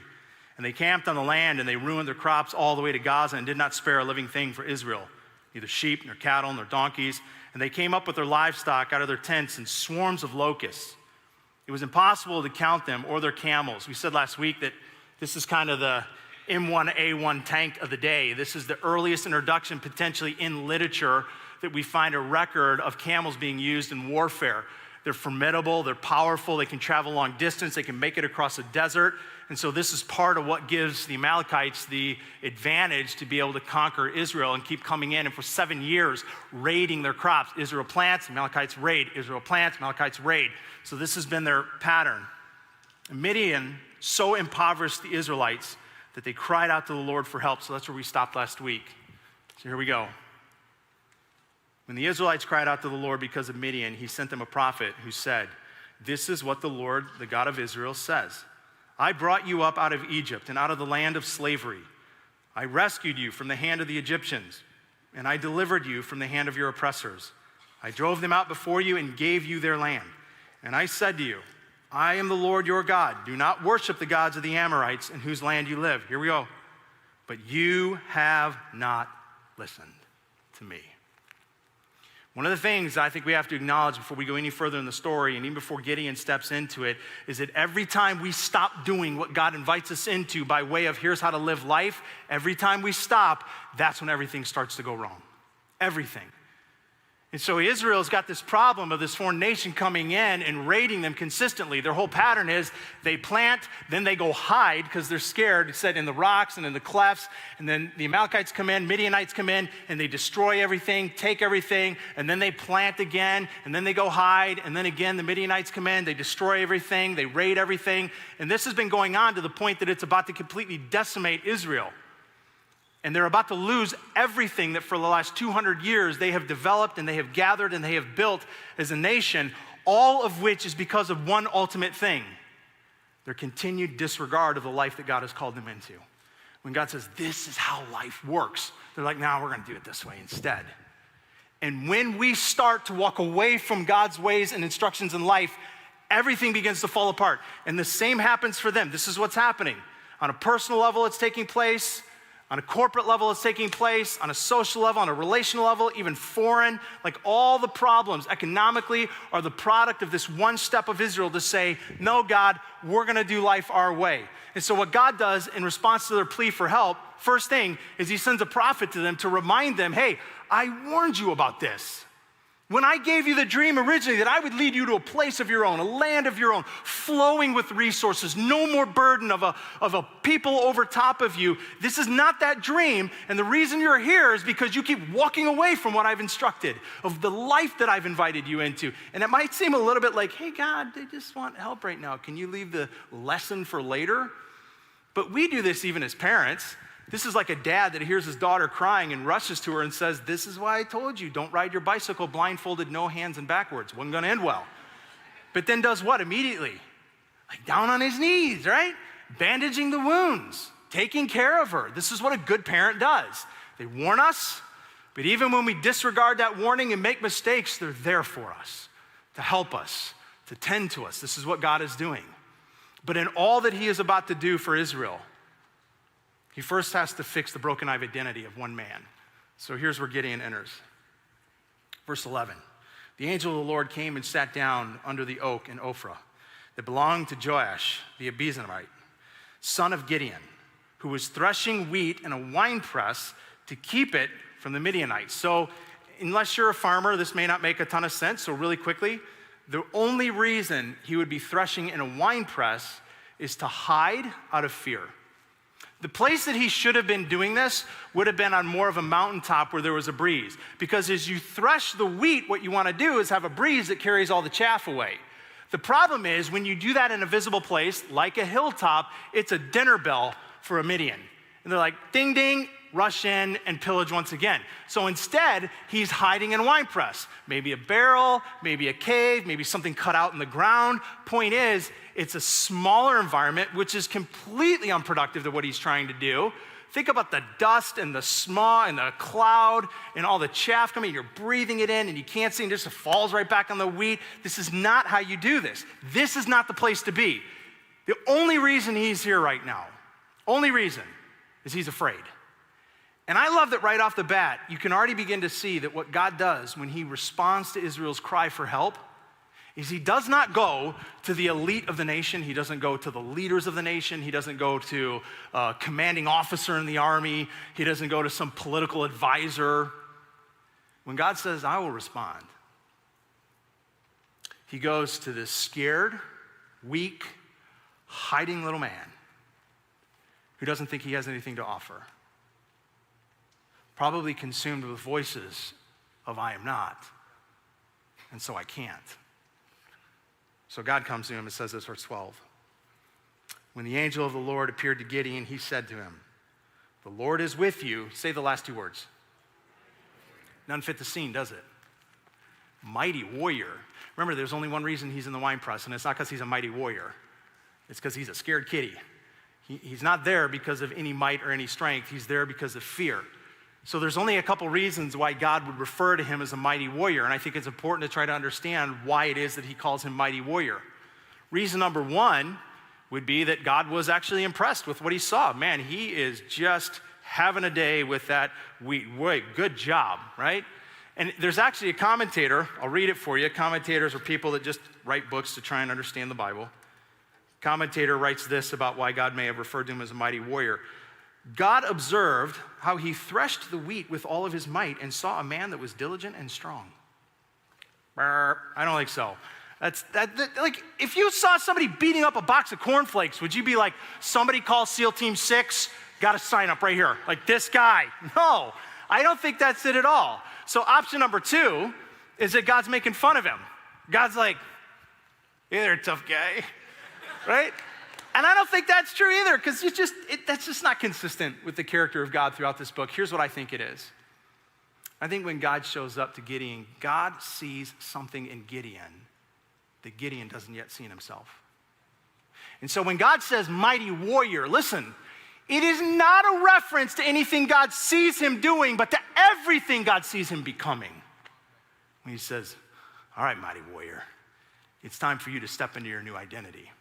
And they camped on the land, and they ruined their crops all the way to Gaza and did not spare a living thing for Israel, neither sheep, nor cattle, nor donkeys. And they came up with their livestock out of their tents in swarms of locusts. It was impossible to count them or their camels. We said last week that this is kind of the M1A1 tank of the day. This is the earliest introduction potentially in literature that we find a record of camels being used in warfare. They're formidable, they're powerful, they can travel long distance, they can make it across a desert. And so this is part of what gives the Amalekites the advantage to be able to conquer Israel and keep coming in and for 7 years raiding their crops. Israel plants, Amalekites raid. Israel plants, Amalekites raid. So this has been their pattern. And Midian so impoverished the Israelites that they cried out to the Lord for help. So that's where we stopped last week. So here we go. When the Israelites cried out to the Lord because of Midian, he sent them a prophet who said, "This is what the Lord, the God of Israel, says. I brought you up out of Egypt and out of the land of slavery. I rescued you from the hand of the Egyptians, and I delivered you from the hand of your oppressors. I drove them out before you and gave you their land. And I said to you, I am the Lord your God. Do not worship the gods of the Amorites in whose land you live. Here we go. But you have not listened to me. One of the things I think we have to acknowledge before we go any further in the story, and even before Gideon steps into it, is that every time we stop doing what God invites us into by way of here's how to live life, every time we stop, that's when everything starts to go wrong. Everything. And so Israel's got this problem of this foreign nation coming in and raiding them consistently. Their whole pattern is they plant, then they go hide because they're scared. It's said in the rocks and in the clefts. And then the Amalekites come in, Midianites come in, and they destroy everything, take everything, and then they plant again, and then they go hide. And then again, the Midianites come in, they destroy everything, they raid everything. And this has been going on to the point that it's about to completely decimate Israel. And they're about to lose everything that for the last 200 years they have developed and they have gathered and they have built as a nation, all of which is because of one ultimate thing: their continued disregard of the life that God has called them into. When God says, this is how life works, they're like, no, we're going to do it this way instead. And when we start to walk away from God's ways and instructions in life, everything begins to fall apart. And the same happens for them. This is what's happening. On a personal level, it's taking place. On a corporate level, it's taking place. On a social level, on a relational level, even foreign. Like all the problems economically are the product of this one step of Israel to say, no, God, we're going to do life our way. And so what God does in response to their plea for help, first thing is he sends a prophet to them to remind them, hey, I warned you about this. When I gave you the dream originally that I would lead you to a place of your own, a land of your own, flowing with resources, no more burden of a people over top of you, this is not that dream. And the reason you're here is because you keep walking away from what I've instructed, of the life that I've invited you into. And it might seem a little bit like, hey, God, they just want help right now. Can you leave the lesson for later? But we do this even as parents. This is like a dad that hears his daughter crying and rushes to her and says, this is why I told you, don't ride your bicycle blindfolded, no hands and backwards. Wasn't gonna end well. But then does what immediately? Like down on his knees, right? Bandaging the wounds, taking care of her. This is what a good parent does. They warn us, but even when we disregard that warning and make mistakes, they're there for us, to help us, to tend to us. This is what God is doing. But in all that he is about to do for Israel, he first has to fix the broken identity of one man. So here's where Gideon enters. Verse 11. The angel of the Lord came and sat down under the oak in Ophrah that belonged to Joash, the Abiezrite, son of Gideon, who was threshing wheat in a winepress to keep it from the Midianites. So unless you're a farmer, this may not make a ton of sense. So really quickly, the only reason he would be threshing in a winepress is to hide out of fear. The place that he should have been doing this would have been on more of a mountaintop where there was a breeze. Because as you thresh the wheat, what you want to do is have a breeze that carries all the chaff away. The problem is when you do that in a visible place, like a hilltop, it's a dinner bell for a Midian. And they're like, ding, ding, rush in and pillage once again. So instead, he's hiding in a wine press. Maybe a barrel, maybe a cave, maybe something cut out in the ground. Point is, it's a smaller environment, which is completely unproductive to what he's trying to do. Think about the dust and the smog and the cloud and all the chaff coming. You're breathing it in and you can't see, and it just falls right back on the wheat. This is not how you do this. This is not the place to be. The only reason he's here right now, only reason, is he's afraid. And I love that right off the bat, you can already begin to see that what God does when he responds to Israel's cry for help is he does not go to the elite of the nation. He doesn't go to the leaders of the nation. He doesn't go to a commanding officer in the army. He doesn't go to some political advisor. When God says, I will respond, he goes to this scared, weak, hiding little man who doesn't think he has anything to offer. Probably consumed with voices of I am not, and so I can't. So God comes to him and says this, verse 12. When the angel of the Lord appeared to Gideon, he said to him, the Lord is with you. Say the last two words. None fit the scene, does it? Mighty warrior. Remember, there's only one reason he's in the wine press, and it's not because he's a mighty warrior. It's because he's a scared kitty. He's not there because of any might or any strength. He's there because of fear. So there's only a couple reasons why God would refer to him as a mighty warrior, and I think it's important to try to understand why it is that he calls him mighty warrior. Reason number one would be that God was actually impressed with what he saw. Man, he is just having a day with that wheat. Wait, good job, right? And there's actually a commentator, I'll read it for you. Commentators are people that just write books to try and understand the Bible. Commentator writes this about why God may have referred to him as a mighty warrior. God observed how he threshed the wheat with all of his might and saw a man that was diligent and strong. I don't think so. Like, if you saw somebody beating up a box of cornflakes, would you be like, somebody call SEAL Team 6, got to sign up right here, like this guy? No, I don't think that's it at all. So option number two is that God's making fun of him. God's like, hey there, tough guy, right? And I don't think that's true either, because that's just not consistent with the character of God throughout this book. Here's what I think it is. I think when God shows up to Gideon, God sees something in Gideon that Gideon doesn't yet see in himself. And so when God says mighty warrior, listen, it is not a reference to anything God sees him doing, but to everything God sees him becoming. When he says, all right, mighty warrior, it's time for you to step into your new identity.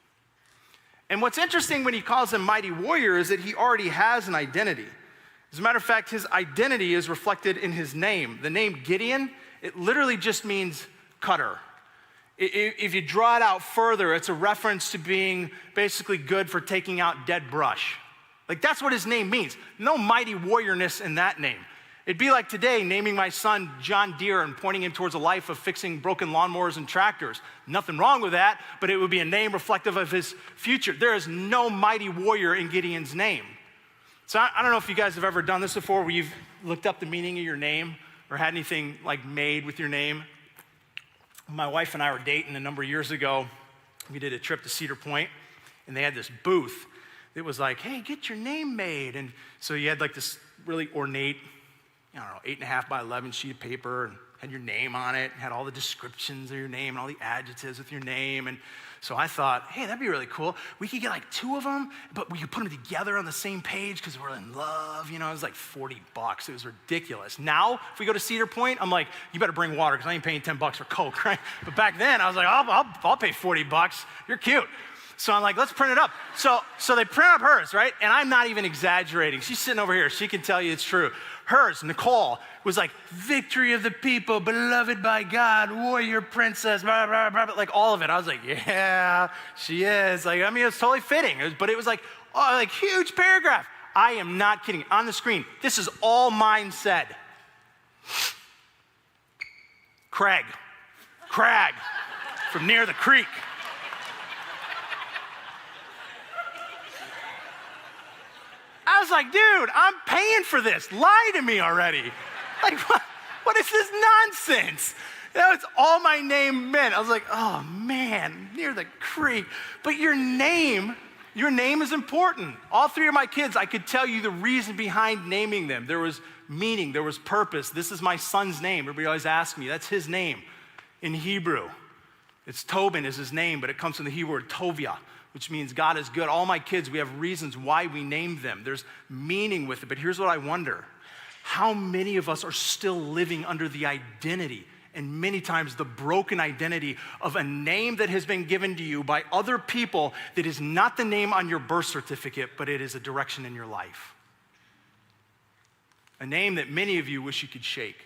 And what's interesting when he calls him mighty warrior is that he already has an identity. As a matter of fact, his identity is reflected in his name. The name Gideon, it literally just means cutter. If you draw it out further, it's a reference to being basically good for taking out dead brush. Like, that's what his name means. No mighty warriorness in that name. It'd be like today naming my son John Deere and pointing him towards a life of fixing broken lawnmowers and tractors. Nothing wrong with that, but it would be a name reflective of his future. There is no mighty warrior in Gideon's name. So I don't know if you guys have ever done this before, where you've looked up the meaning of your name or had anything like made with your name. My wife and I were dating a number of years ago. We did a trip to Cedar Point, and they had this booth that was like, hey, get your name made. And so you had like this really ornate, 8.5 by 11 sheet of paper, and had your name on it, and had all the descriptions of your name and all the adjectives with your name. And so I thought, hey, that'd be really cool. We could get like 2 of them, but we could put them together on the same page because we're in love. It was like $40. It was ridiculous. Now, if we go to Cedar Point, I'm like, you better bring water because I ain't paying $10 for Coke, right? But back then, I was like, I'll pay $40. You're cute. So I'm like, let's print it up. So they print up hers, right? And I'm not even exaggerating. She's sitting over here. She can tell you it's true. Hers, Nicole, was like, victory of the people, beloved by God, warrior princess, blah, blah, blah, blah, like all of it. I was like, yeah, she is. Like, I mean, it was totally fitting. But it was like, oh, like huge paragraph. I am not kidding. On the screen, this is all mine said. Craig, from near the creek. I was like, dude, I'm paying for this. Lie to me already. Like, what is this nonsense? That was all my name meant. I was like, oh man, near the creek. But your name is important. All 3 of my kids, I could tell you the reason behind naming them. There was meaning, there was purpose. This is my son's name. Everybody always asks me, that's his name in Hebrew. It's Tobin is his name, but it comes from the Hebrew word tovia, which means God is good. All my kids, we have reasons why we named them. There's meaning with it. But here's what I wonder. How many of us are still living under the identity, and many times the broken identity, of a name that has been given to you by other people that is not the name on your birth certificate, but it is a direction in your life? A name that many of you wish you could shake,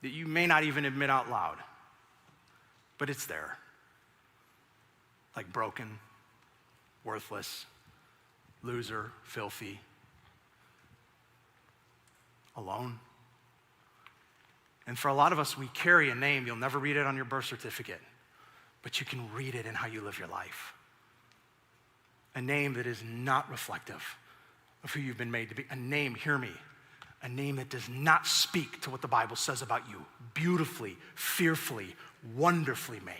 that you may not even admit out loud, but it's there. Like broken, worthless, loser, filthy, alone. And for a lot of us, we carry a name. You'll never read it on your birth certificate, but you can read it in how you live your life. A name that is not reflective of who you've been made to be. A name, hear me, a name that does not speak to what the Bible says about you. Beautifully, fearfully, wonderfully made.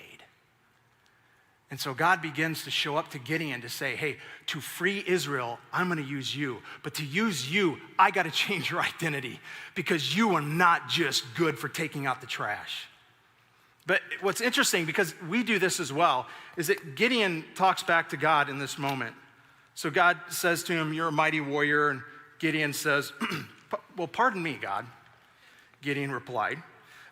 And so God begins to show up to Gideon to say, hey, to free Israel, I'm gonna use you. But to use you, I gotta change your identity, because you are not just good for taking out the trash. But what's interesting, because we do this as well, is that Gideon talks back to God in this moment. So God says to him, you're a mighty warrior. And Gideon says, Well, pardon me, God, Gideon replied.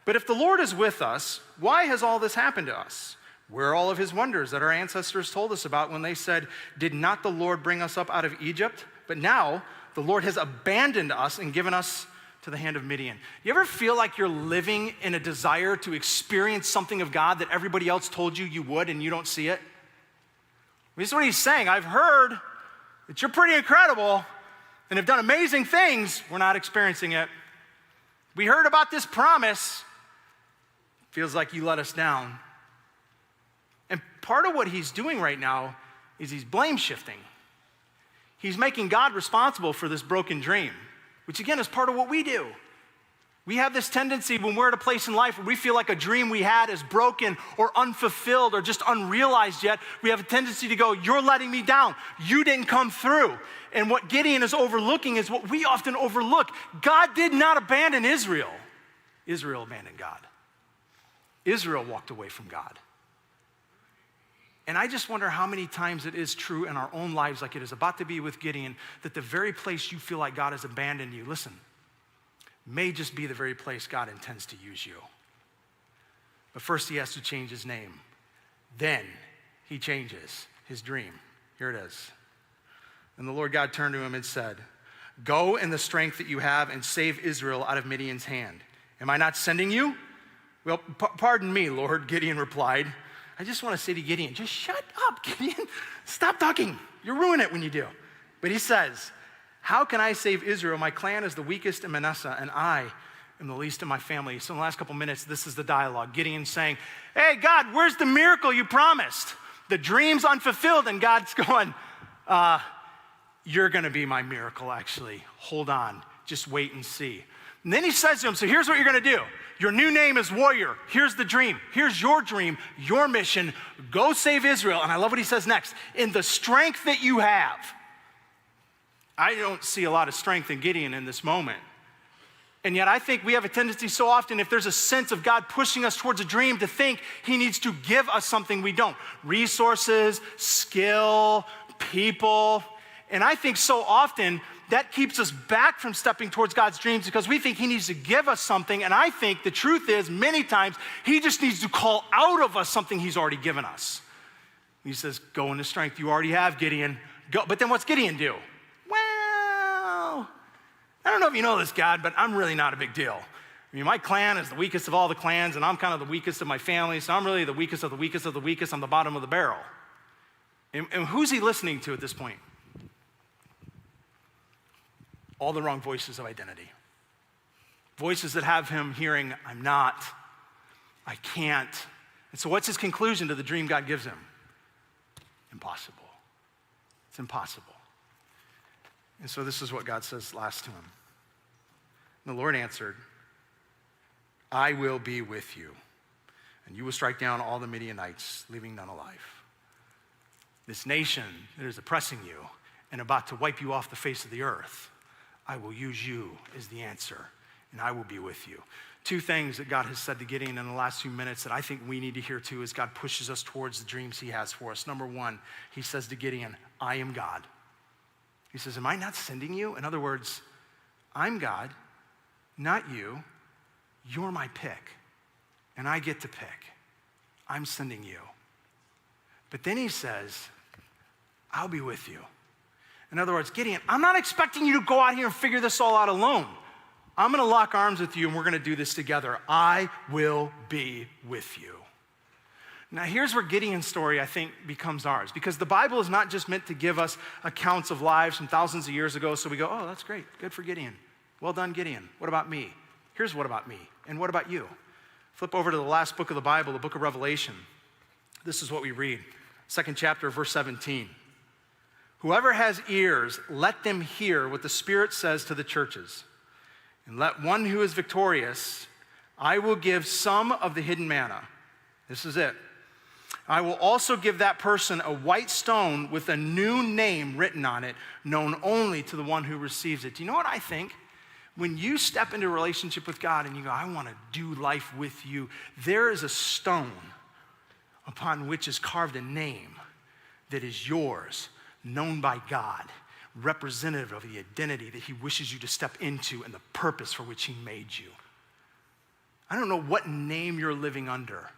But if the Lord is with us, why has all this happened to us? Where are all of his wonders that our ancestors told us about when they said, did not the Lord bring us up out of Egypt? But now the Lord has abandoned us and given us to the hand of Midian. You ever feel like you're living in a desire to experience something of God that everybody else told you would and you don't see it? This is what he's saying. I've heard that you're pretty incredible and have done amazing things. We're not experiencing it. We heard about this promise. Feels like you let us down. And part of what he's doing right now is he's blame shifting. He's making God responsible for this broken dream, which again is part of what we do. We have this tendency when we're at a place in life where we feel like a dream we had is broken or unfulfilled or just unrealized yet. We have a tendency to go, you're letting me down. You didn't come through. And what Gideon is overlooking is what we often overlook. God did not abandon Israel. Israel abandoned God. Israel walked away from God. And I just wonder how many times it is true in our own lives, like it is about to be with Gideon, that the very place you feel like God has abandoned you, listen, may just be the very place God intends to use you. But first he has to change his name. Then he changes his dream. Here it is. And the Lord God turned to him and said, go in the strength that you have and save Israel out of Midian's hand. Am I not sending you? Well, pardon me, Lord, Gideon replied. I just want to say to Gideon, just shut up, Gideon. Stop talking. You ruin it when you do. But he says, how can I save Israel? My clan is the weakest in Manasseh, and I am the least in my family. So in the last couple minutes, this is the dialogue. Gideon saying, hey, God, where's the miracle you promised? The dream's unfulfilled, and God's going, you're going to be my miracle, actually. Hold on. Just wait and see. And then he says to him, so here's what you're going to do. Your new name is warrior. Here's the dream. Here's your dream, your mission. Go save Israel. And I love what he says next. In the strength that you have. I don't see a lot of strength in Gideon in this moment. And yet I think we have a tendency so often, if there's a sense of God pushing us towards a dream, to think he needs to give us something we don't. Resources, skill, people. And I think so often that keeps us back from stepping towards God's dreams because we think he needs to give us something. And I think the truth is many times he just needs to call out of us something he's already given us. He says, go in the strength you already have, Gideon. Go. But then what's Gideon do? Well, I don't know if you know this, God, but I'm really not a big deal. I mean, my clan is the weakest of all the clans, and I'm kind of the weakest of my family, so I'm really the weakest of the weakest of the weakest. I'm the bottom of the barrel. And who's he listening to at this point? All the wrong voices of identity. Voices that have him hearing, I'm not, I can't. And so what's his conclusion to the dream God gives him? Impossible. It's impossible. And so this is what God says last to him. And the Lord answered, I will be with you, and you will strike down all the Midianites, leaving none alive. This nation that is oppressing you and about to wipe you off the face of the earth, I will use you as the answer, and I will be with you. Two things that God has said to Gideon in the last few minutes that I think we need to hear too as God pushes us towards the dreams he has for us. Number one, he says to Gideon, I am God. He says, am I not sending you? In other words, I'm God, not you. You're my pick, and I get to pick. I'm sending you. But then he says, I'll be with you. In other words, Gideon, I'm not expecting you to go out here and figure this all out alone. I'm going to lock arms with you and we're going to do this together. I will be with you. Now, here's where Gideon's story, I think, becomes ours. Because the Bible is not just meant to give us accounts of lives from thousands of years ago so we go, oh, that's great. Good for Gideon. Well done, Gideon. What about me? Here's what about me. And what about you? Flip over to the last book of the Bible, the book of Revelation. This is what we read. 2nd chapter, verse 17. Whoever has ears, let them hear what the Spirit says to the churches. And let one who is victorious, I will give some of the hidden manna. This is it. I will also give that person a white stone with a new name written on it, known only to the one who receives it. Do you know what I think? When you step into a relationship with God and you go, I want to do life with you, there is a stone upon which is carved a name that is yours, known by God, representative of the identity that he wishes you to step into and the purpose for which he made you. I don't know what name you're living under,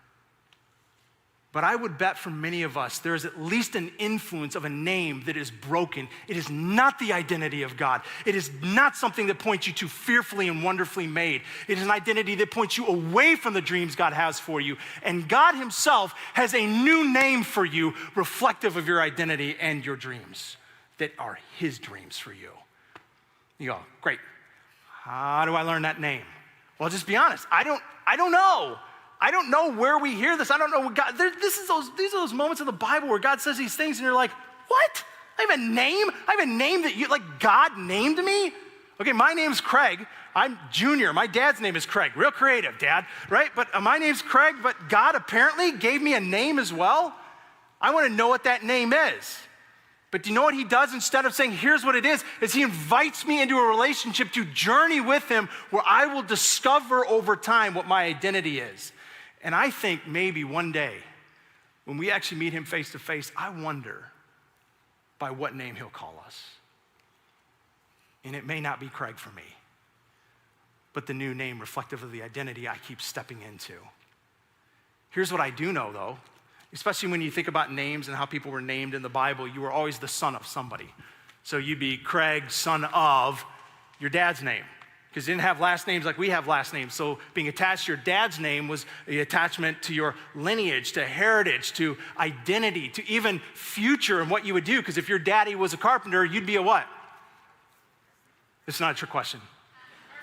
but I would bet for many of us, there is at least an influence of a name that is broken. It is not the identity of God. It is not something that points you to fearfully and wonderfully made. It is an identity that points you away from the dreams God has for you. And God himself has a new name for you, reflective of your identity and your dreams that are his dreams for you. You go, great. How do I learn that name? Well, just be honest. I don't know. I don't know where we hear this. I don't know what God, these are those moments in the Bible where God says these things and you're like, what? I have a name? I have a name that you, like God named me? Okay, my name's Craig. I'm Junior. My dad's name is Craig. Real creative, Dad, right? But my name's Craig, but God apparently gave me a name as well. I want to know what that name is. But do you know what he does instead of saying, here's what it is he invites me into a relationship to journey with him where I will discover over time what my identity is. And I think maybe one day when we actually meet him face to face, I wonder by what name he'll call us. And it may not be Craig for me, but the new name reflective of the identity I keep stepping into. Here's what I do know though. Especially when you think about names and how people were named in the Bible, you were always the son of somebody. So you'd be Craig, son of your dad's name, because you didn't have last names like we have last names. So being attached to your dad's name was the attachment to your lineage, to heritage, to identity, to even future and what you would do. Because if your daddy was a carpenter, you'd be a what? It's not a trick question.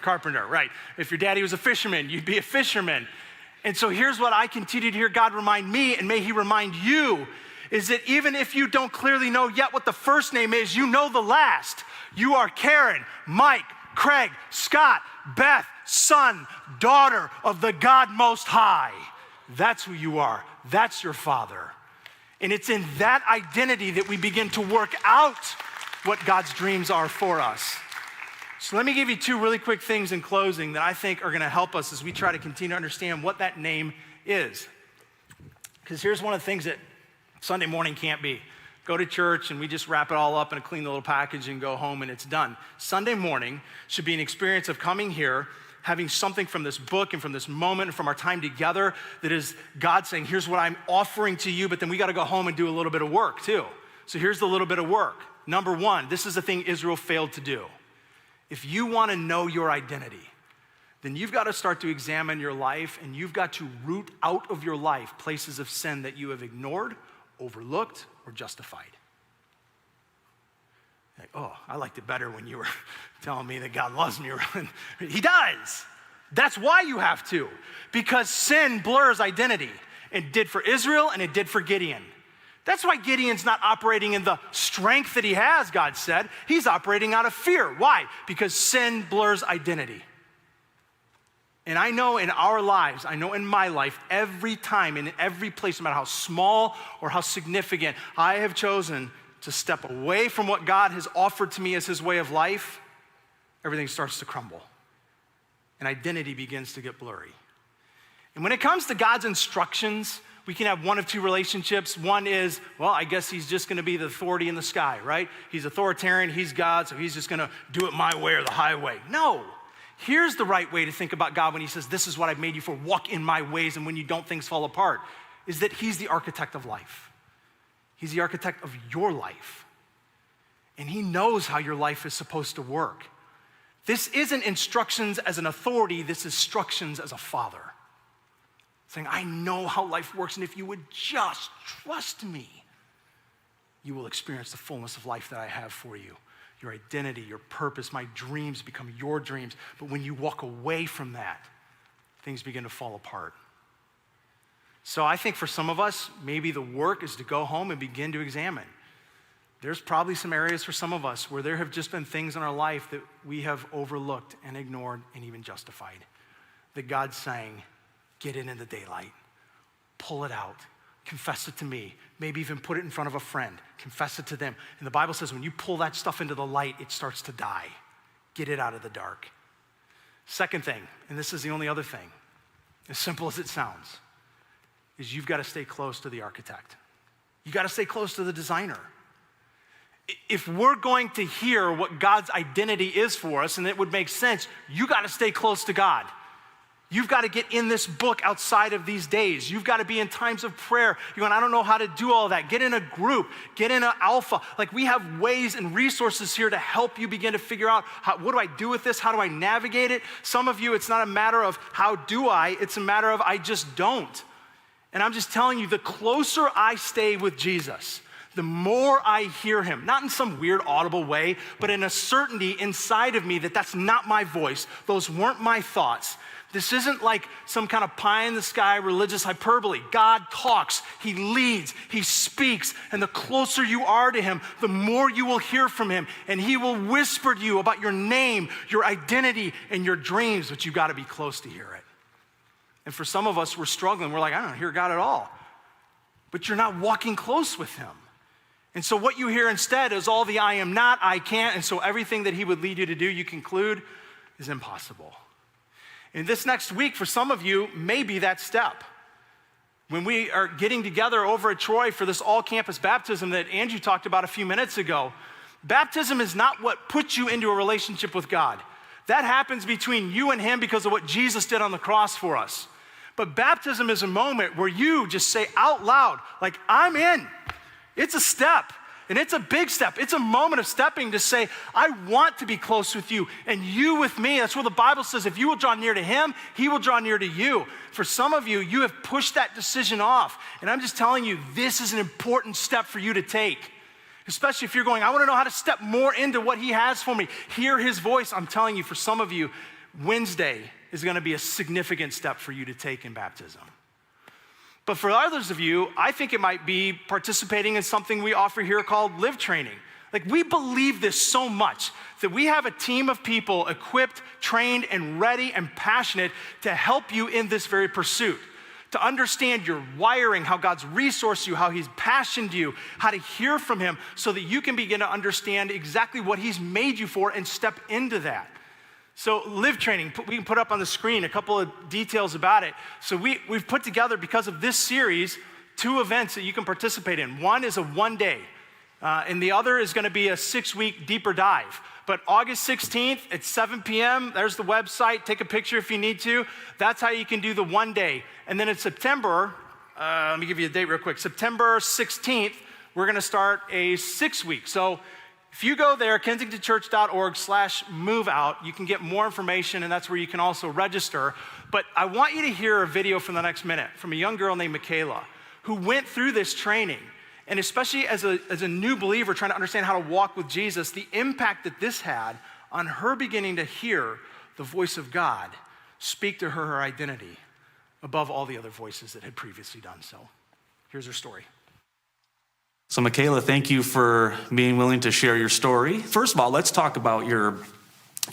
Carpenter, right. If your daddy was a fisherman, you'd be a fisherman. And so here's what I continue to hear God remind me, and may he remind you, is that even if you don't clearly know yet what the first name is, you know the last. You are Karen, Mike, Craig, Scott, Beth, son, daughter of the God Most High. That's who you are. That's your Father. And it's in that identity that we begin to work out what God's dreams are for us. So let me give you two really quick things in closing that I think are gonna help us as we try to continue to understand what that name is. Because here's one of the things that Sunday morning can't be. Go to church and we just wrap it all up in a clean little package and go home and it's done. Sunday morning should be an experience of coming here, having something from this book and from this moment and from our time together that is God saying, here's what I'm offering to you, but then we gotta go home and do a little bit of work too. So here's the little bit of work. Number one, this is the thing Israel failed to do. If you want to know your identity, then you've got to start to examine your life and you've got to root out of your life places of sin that you have ignored, overlooked, or justified. Like, oh, I liked it better when you were telling me that God loves me. He does. That's why you have to. Because sin blurs identity. It did for Israel and it did for Gideon. That's why Gideon's not operating in the strength that he has, God said. He's operating out of fear. Why? Because sin blurs identity. And I know in our lives, I know in my life, every time, in every place, no matter how small or how significant, I have chosen to step away from what God has offered to me as his way of life, everything starts to crumble. And identity begins to get blurry. And when it comes to God's instructions, we can have one of two relationships. One is, well, I guess he's just gonna be the authority in the sky, right? He's authoritarian, he's God, so he's just gonna do it my way or the highway. No, here's the right way to think about God when he says, this is what I've made you for, walk in my ways, and when you don't, things fall apart, is that he's the architect of life. He's the architect of your life. And he knows how your life is supposed to work. This isn't instructions as an authority, this is instructions as a father. Saying, I know how life works, and if you would just trust me, you will experience the fullness of life that I have for you. Your identity, your purpose, my dreams become your dreams. But when you walk away from that, things begin to fall apart. So I think for some of us, maybe the work is to go home and begin to examine. There's probably some areas for some of us where there have just been things in our life that we have overlooked and ignored and even justified. That God's saying, get it in the daylight, pull it out, confess it to me, maybe even put it in front of a friend, confess it to them. And the Bible says when you pull that stuff into the light, it starts to die. Get it out of the dark. Second thing, and this is the only other thing, as simple as it sounds, is you've got to stay close to the architect. You got to stay close to the designer. if we're going to hear what God's identity is for us, and it would make sense, you got to stay close to God. You've got to get in this book outside of these days. You've got to be in times of prayer. You're going, I don't know how to do all that. Get in a group, get in an alpha. Like, we have ways and resources here to help you begin to figure out, what do I do with this? How do I navigate it? Some of you, it's not a matter of how do I, it's a matter of I just don't. And I'm just telling you, the closer I stay with Jesus, the more I hear him, not in some weird audible way, but in a certainty inside of me that that's not my voice. Those weren't my thoughts. This isn't like some kind of pie in the sky religious hyperbole. God talks, he leads, he speaks, and the closer you are to him, the more you will hear from him, and he will whisper to you about your name, your identity, and your dreams, but you've got to be close to hear it. And for some of us, we're struggling. We're like, I don't hear God at all. But you're not walking close with him. And so what you hear instead is all the I am not, I can't, and so everything that he would lead you to do, you conclude, is impossible. And this next week, for some of you, may be that step. When we are getting together over at Troy for this all-campus baptism that Andrew talked about a few minutes ago, baptism is not what puts you into a relationship with God. That happens between you and him because of what Jesus did on the cross for us. But baptism is a moment where you just say out loud, like, I'm in. It's a step. And it's a big step. It's a moment of stepping to say, I want to be close with you and you with me. That's where the Bible says, if you will draw near to him, he will draw near to you. For some of you, you have pushed that decision off. And I'm just telling you, this is an important step for you to take. Especially if you're going, I want to know how to step more into what he has for me. Hear his voice. I'm telling you, for some of you, Wednesday is going to be a significant step for you to take in baptism. But for others of you, I think it might be participating in something we offer here called Live Training. Like, we believe this so much that we have a team of people equipped, trained, and ready and passionate to help you in this very pursuit. To understand your wiring, how God's resourced you, how he's passioned you, how to hear from him so that you can begin to understand exactly what he's made you for and step into that. So Live Training, we can put up on the screen a couple of details about it. So we've put together, because of this series, 2 events that you can participate in. One is a 1-day, and the other is gonna be a 6-week deeper dive. But August 16th at 7 p.m., there's the website. Take a picture if you need to. That's how you can do the 1-day. And then in September, let me give you a date real quick. September 16th, we're gonna start a 6-week. So if you go there, kensingtonchurch.org/moveout, you can get more information, and that's where you can also register. But I want you to hear a video from the next minute from a young girl named Michaela who went through this training. And especially as a new believer trying to understand how to walk with Jesus, the impact that this had on her beginning to hear the voice of God speak to her identity above all the other voices that had previously done so. Here's her story. So Michaela, thank you for being willing to share your story. First of all, let's talk about your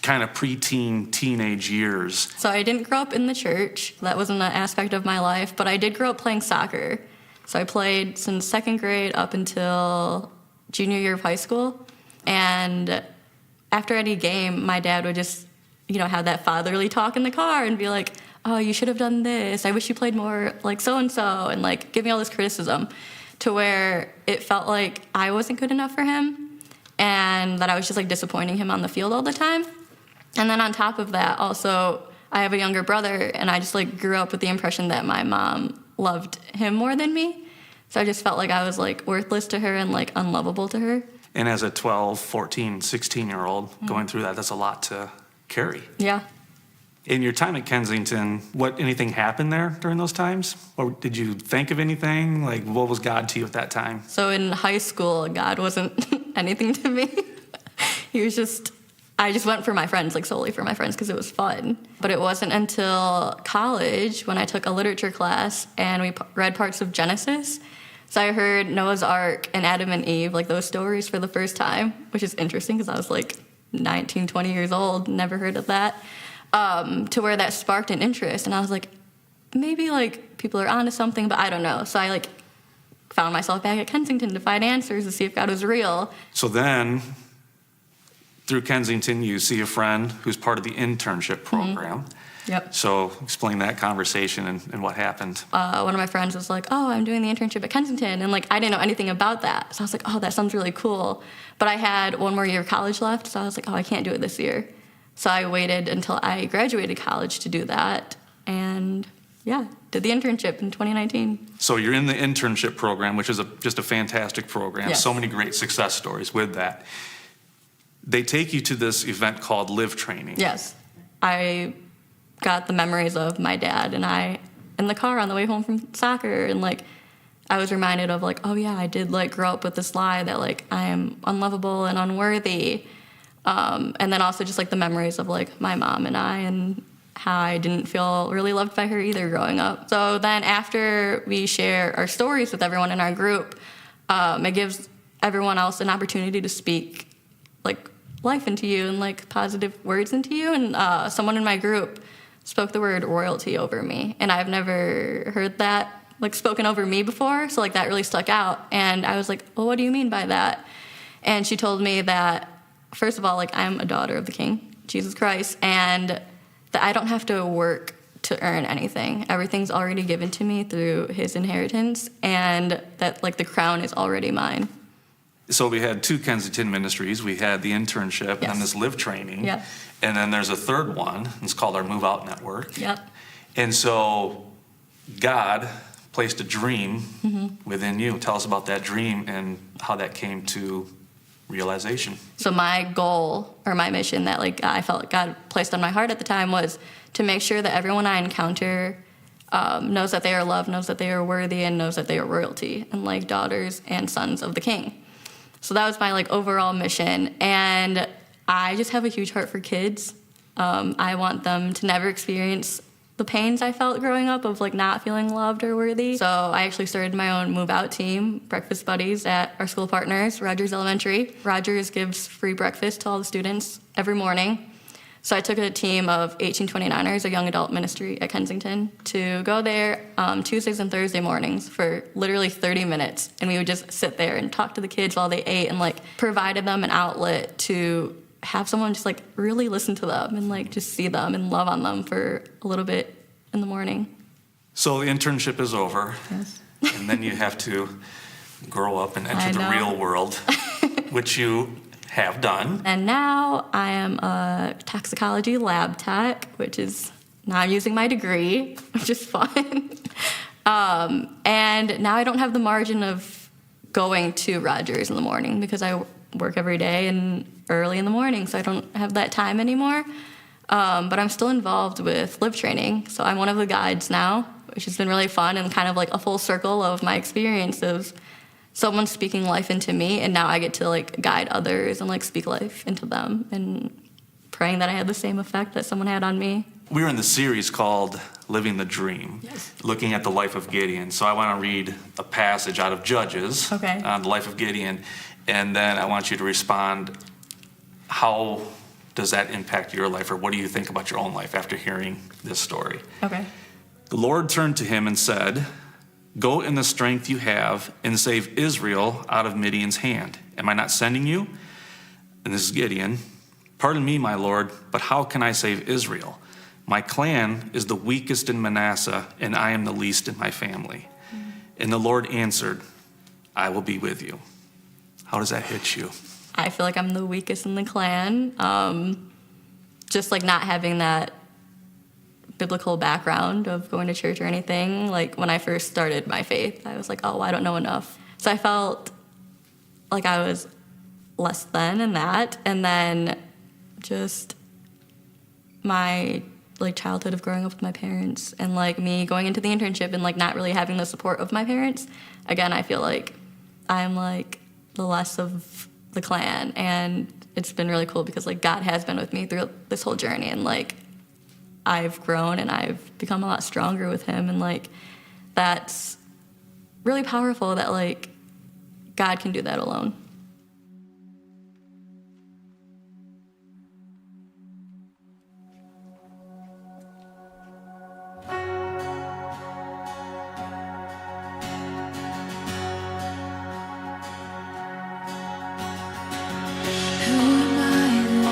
kind of preteen, teenage years. So I didn't grow up in the church. That wasn't an aspect of my life, but I did grow up playing soccer. So I played since 2nd grade up until junior year of high school. And after any game, my dad would just, have that fatherly talk in the car and be like, oh, you should have done this. I wish you played more like so-and-so, and like give me all this criticism, to where it felt like I wasn't good enough for him and that I was just like disappointing him on the field all the time. And then on top of that, also, I have a younger brother, and I just like grew up with the impression that my mom loved him more than me. So I just felt like I was like worthless to her and like unlovable to her. And as a 12, 14, 16-year-old going through that's a lot to carry. Yeah. In your time at Kensington, anything happened there during those times? Or did you think of anything? Like, what was God to you at that time? So in high school, God wasn't anything to me. I just went for my friends, like solely for my friends, because it was fun. But it wasn't until college when I took a literature class and we read parts of Genesis. So I heard Noah's Ark and Adam and Eve, like those stories for the first time, which is interesting because I was like 19, 20 years old, never heard of that. To where that sparked an interest, and I was like, maybe like people are onto something, but I don't know. So I like found myself back at Kensington to find answers to see if God was real. So then through Kensington, you see a friend who's part of the internship program. Yep. So explain that conversation and what happened. One of my friends was like, oh, I'm doing the internship at Kensington. And like, I didn't know anything about that. So I was like, oh, that sounds really cool. But I had one more year of college left. So I was like, oh, I can't do it this year. So I waited until I graduated college to do that. And yeah, did the internship in 2019. So you're in the internship program, which is just a fantastic program. Yes. So many great success stories with that. They take you to this event called Live Training. Yes. I got the memories of my dad and I in the car on the way home from soccer. And like, I was reminded of like, oh yeah, I did like grow up with this lie that like I am unlovable and unworthy. And then also just like the memories of like my mom and I and how I didn't feel really loved by her either growing up. So then after we share our stories with everyone in our group, it gives everyone else an opportunity to speak like life into you and like positive words into you. And someone in my group spoke the word royalty over me. And I've never heard that like spoken over me before. So like that really stuck out. And I was like, well, what do you mean by that? And she told me that, first of all, like I'm a daughter of the King, Jesus Christ, and that I don't have to work to earn anything. Everything's already given to me through his inheritance, and that like the crown is already mine. So we had two Kensington ministries. We had the internship and then this Live Training. Yep. And then there's a third one. It's called our Move Out Network. Yep. And so God placed a dream within you. Tell us about that dream and how that came to realization. So my goal or my mission that like I felt like God placed on my heart at the time was to make sure that everyone I encounter knows that they are loved, knows that they are worthy, and knows that they are royalty and like daughters and sons of the King. So that was my like overall mission, and I just have a huge heart for kids. I want them to never experience the pains I felt growing up of like not feeling loved or worthy. So I actually started my own move out team, breakfast buddies at our school partners, Rogers Elementary. Rogers gives free breakfast to all the students every morning. So I took a team of 1829ers, a young adult ministry at Kensington, to go there Tuesdays and Thursday mornings for literally 30 minutes. And we would just sit there and talk to the kids while they ate and like provided them an outlet to have someone just like really listen to them and like just see them and love on them for a little bit in the morning. So the internship is over. Yes. And then you have to grow up and enter the real world, which you have done. And now I am a toxicology lab tech, which is now I'm using my degree, which is fun. And now I don't have the margin of going to Rogers in the morning because I work every day and early in the morning, so I don't have that time anymore. But I'm still involved with Live Training, so I'm one of the guides now, which has been really fun and kind of like a full circle of my experience of someone speaking life into me, and now I get to like guide others and like speak life into them and praying that I had the same effect that someone had on me. We were in the series called Living the Dream, looking at the life of Gideon. So I want to read a passage out of Judges on the life of Gideon, and then I want you to respond, how does that impact your life, or what do you think about your own life after hearing this story? Okay. The Lord turned to him and said, "Go in the strength you have and save Israel out of Midian's hand. Am I not sending you?" And this is Gideon. "Pardon me, my Lord, but how can I save Israel? My clan is the weakest in Manasseh, and I am the least in my family." And the Lord answered, "I will be with you." How does that hit you? I feel like I'm the weakest in the clan. Just like not having that biblical background of going to church or anything. Like when I first started my faith, I was like, oh, I don't know enough. So I felt like I was less than in that. And then just my like childhood of growing up with my parents and like me going into the internship and like not really having the support of my parents. Again, I feel like I'm like the less of the clan, and it's been really cool because like God has been with me through this whole journey, and like I've grown and I've become a lot stronger with him, and like that's really powerful that like God can do that alone. Who am I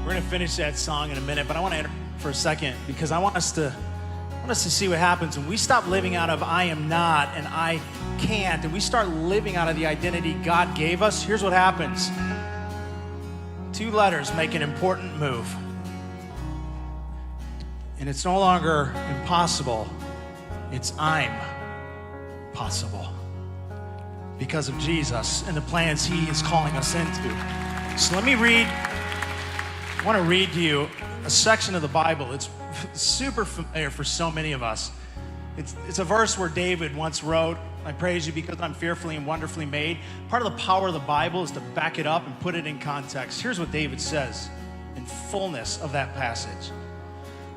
We're going to finish that song in a minute, but I want to enter for a second because I want us to see what happens when we stop living out of I am not and I can't, and we start living out of the identity God gave us. Here's what happens. 2 letters make an important move. And it's no longer impossible. It's I'm possible because of Jesus and the plans he is calling us into. So let me read. I want to read to you a section of the Bible. It's super familiar for so many of us. It's a verse where David once wrote, I praise you because I'm fearfully and wonderfully made. Part of the power of the Bible is to back it up and put it in context. Here's what David says in fullness of that passage.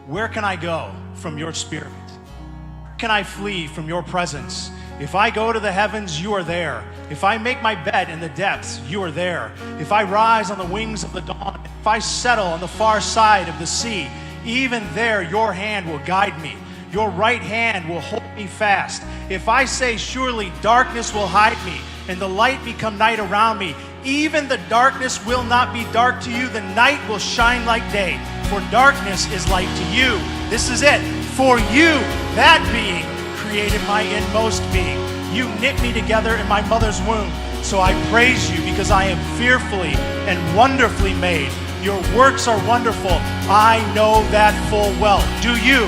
Where can I go from your spirit? Where can I flee from your presence? If I go to the heavens, you are there. If I make my bed in the depths, you are there. If I rise on the wings of the dawn, if I settle on the far side of the sea, even there your hand will guide me. Your right hand will hold me fast. If I say, surely darkness will hide me, and the light become night around me, even the darkness will not be dark to you. The night will shine like day, for darkness is light to you. This is it. For you, that being, created my inmost being. You knit me together in my mother's womb. So I praise you because I am fearfully and wonderfully made. Your works are wonderful. I know that full well. Do you?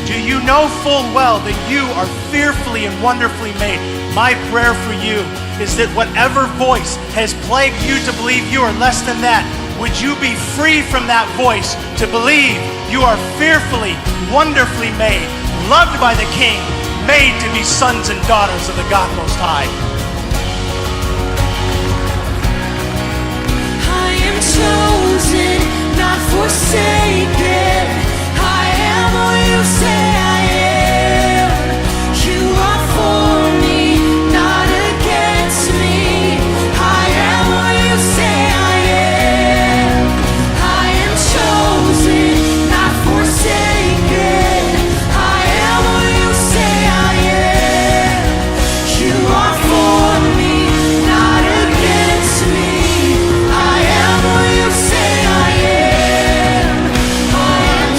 Do you know full well that you are fearfully and wonderfully made? My prayer for you is that whatever voice has plagued you to believe you are less than that, would you be free from that voice to believe you are fearfully, wonderfully made, loved by the King, made to be sons and daughters of the God Most High. I am chosen, not forsaken. I am who you say I am. You are for me, not against me. I am who you say I am. I am chosen, not forsaken. I am who you say I am. You are for me, not against me. I am who you say I am. I am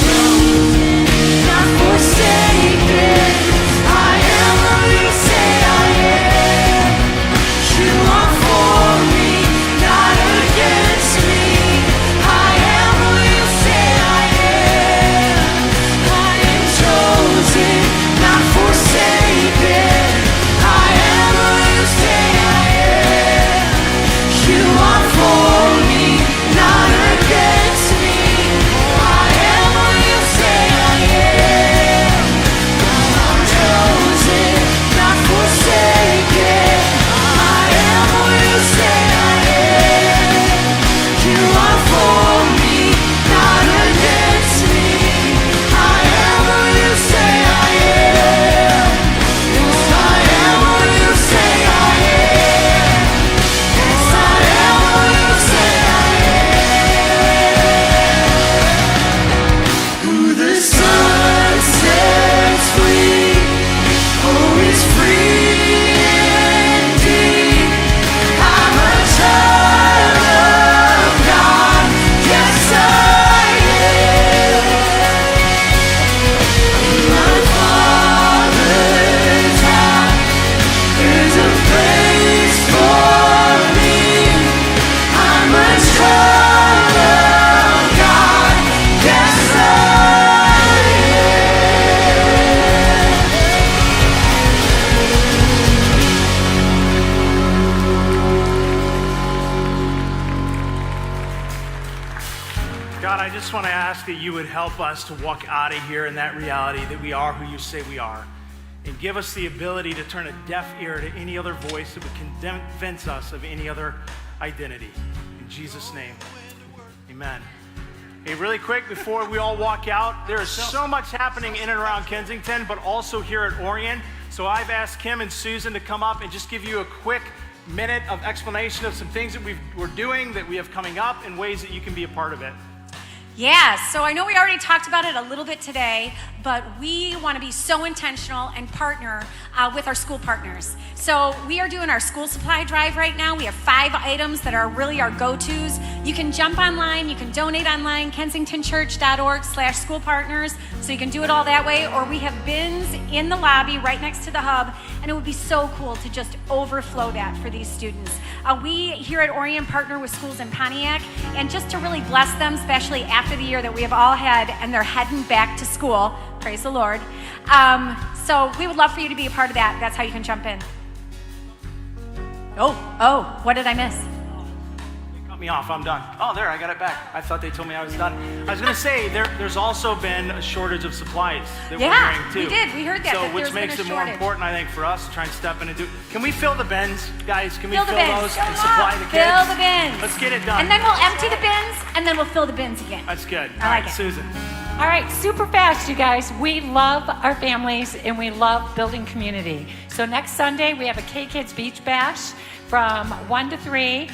that you would help us to walk out of here in that reality that we are who you say we are. And give us the ability to turn a deaf ear to any other voice that would convince us of any other identity. In Jesus' name, amen. Hey, really quick, before we all walk out, there is so much happening in and around Kensington, but also here at Orion. So I've asked Kim and Susan to come up and just give you a quick minute of explanation of some things that we're doing, that we have coming up, and ways that you can be a part of it. Yeah, so I know we already talked about it a little bit today, but we want to be so intentional and partner with our school partners. So we are doing our school supply drive right now. We have 5 items that are really our go-tos. You can jump online, you can donate online, kensingtonchurch.org/school partners, so you can do it all that way, or we have bins in the lobby right next to the hub, and it would be so cool to just overflow that for these students. We here at Orion partner with schools in Pontiac, and just to really bless them, especially after the year that we have all had, and they're heading back to school, praise the Lord. So we would love for you to be a part of that. That's how you can jump in. Oh, what did I miss? Me off, I'm done. Oh, there, I got it back. I thought they told me I was done. I was gonna say, there's also been a shortage of supplies that we're hearing too. We did, we heard that. So, that which makes it more important, I think, for us to try and step in and do. Can we fill the bins, guys? Can we fill those and supply the kids? Fill the bins. Let's get it done. And then we'll empty the bins, and then we'll fill the bins again. That's good. I like it. Susan. All right, super fast, you guys. We love our families and we love building community. So next Sunday, we have a K-Kids Beach Bash from 1 to 3.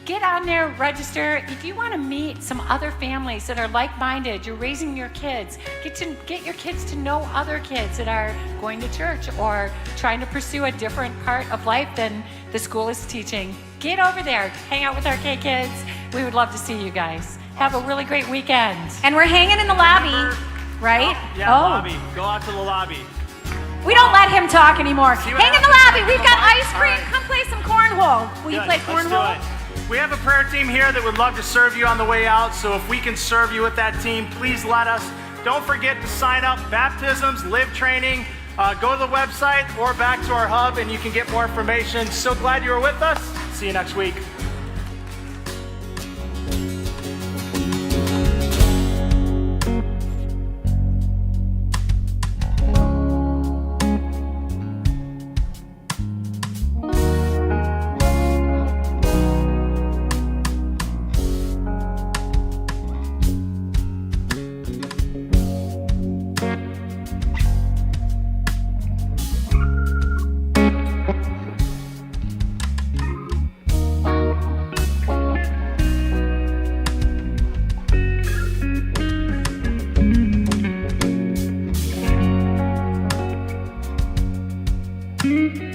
Get on there, register. If you want to meet some other families that are like-minded, you're raising your kids, get your kids to know other kids that are going to church or trying to pursue a different part of life than the school is teaching. Get over there, hang out with our K-Kids. We would love to see you guys. Have a really great weekend. And we're hanging in the lobby, right? Lobby. Go out to the lobby. We don't let him talk anymore. See what Hang in the happens. lobby. We've got ice All cream. right. Come play some cornhole. Will you Good. play Let's cornhole? do it. We have a prayer team here that would love to serve you on the way out. So if we can serve you with that team, please let us. Don't forget to sign up. Baptisms, live training. Go to the website or back to our hub and you can get more information. So glad you were with us. See you next week. Thank you.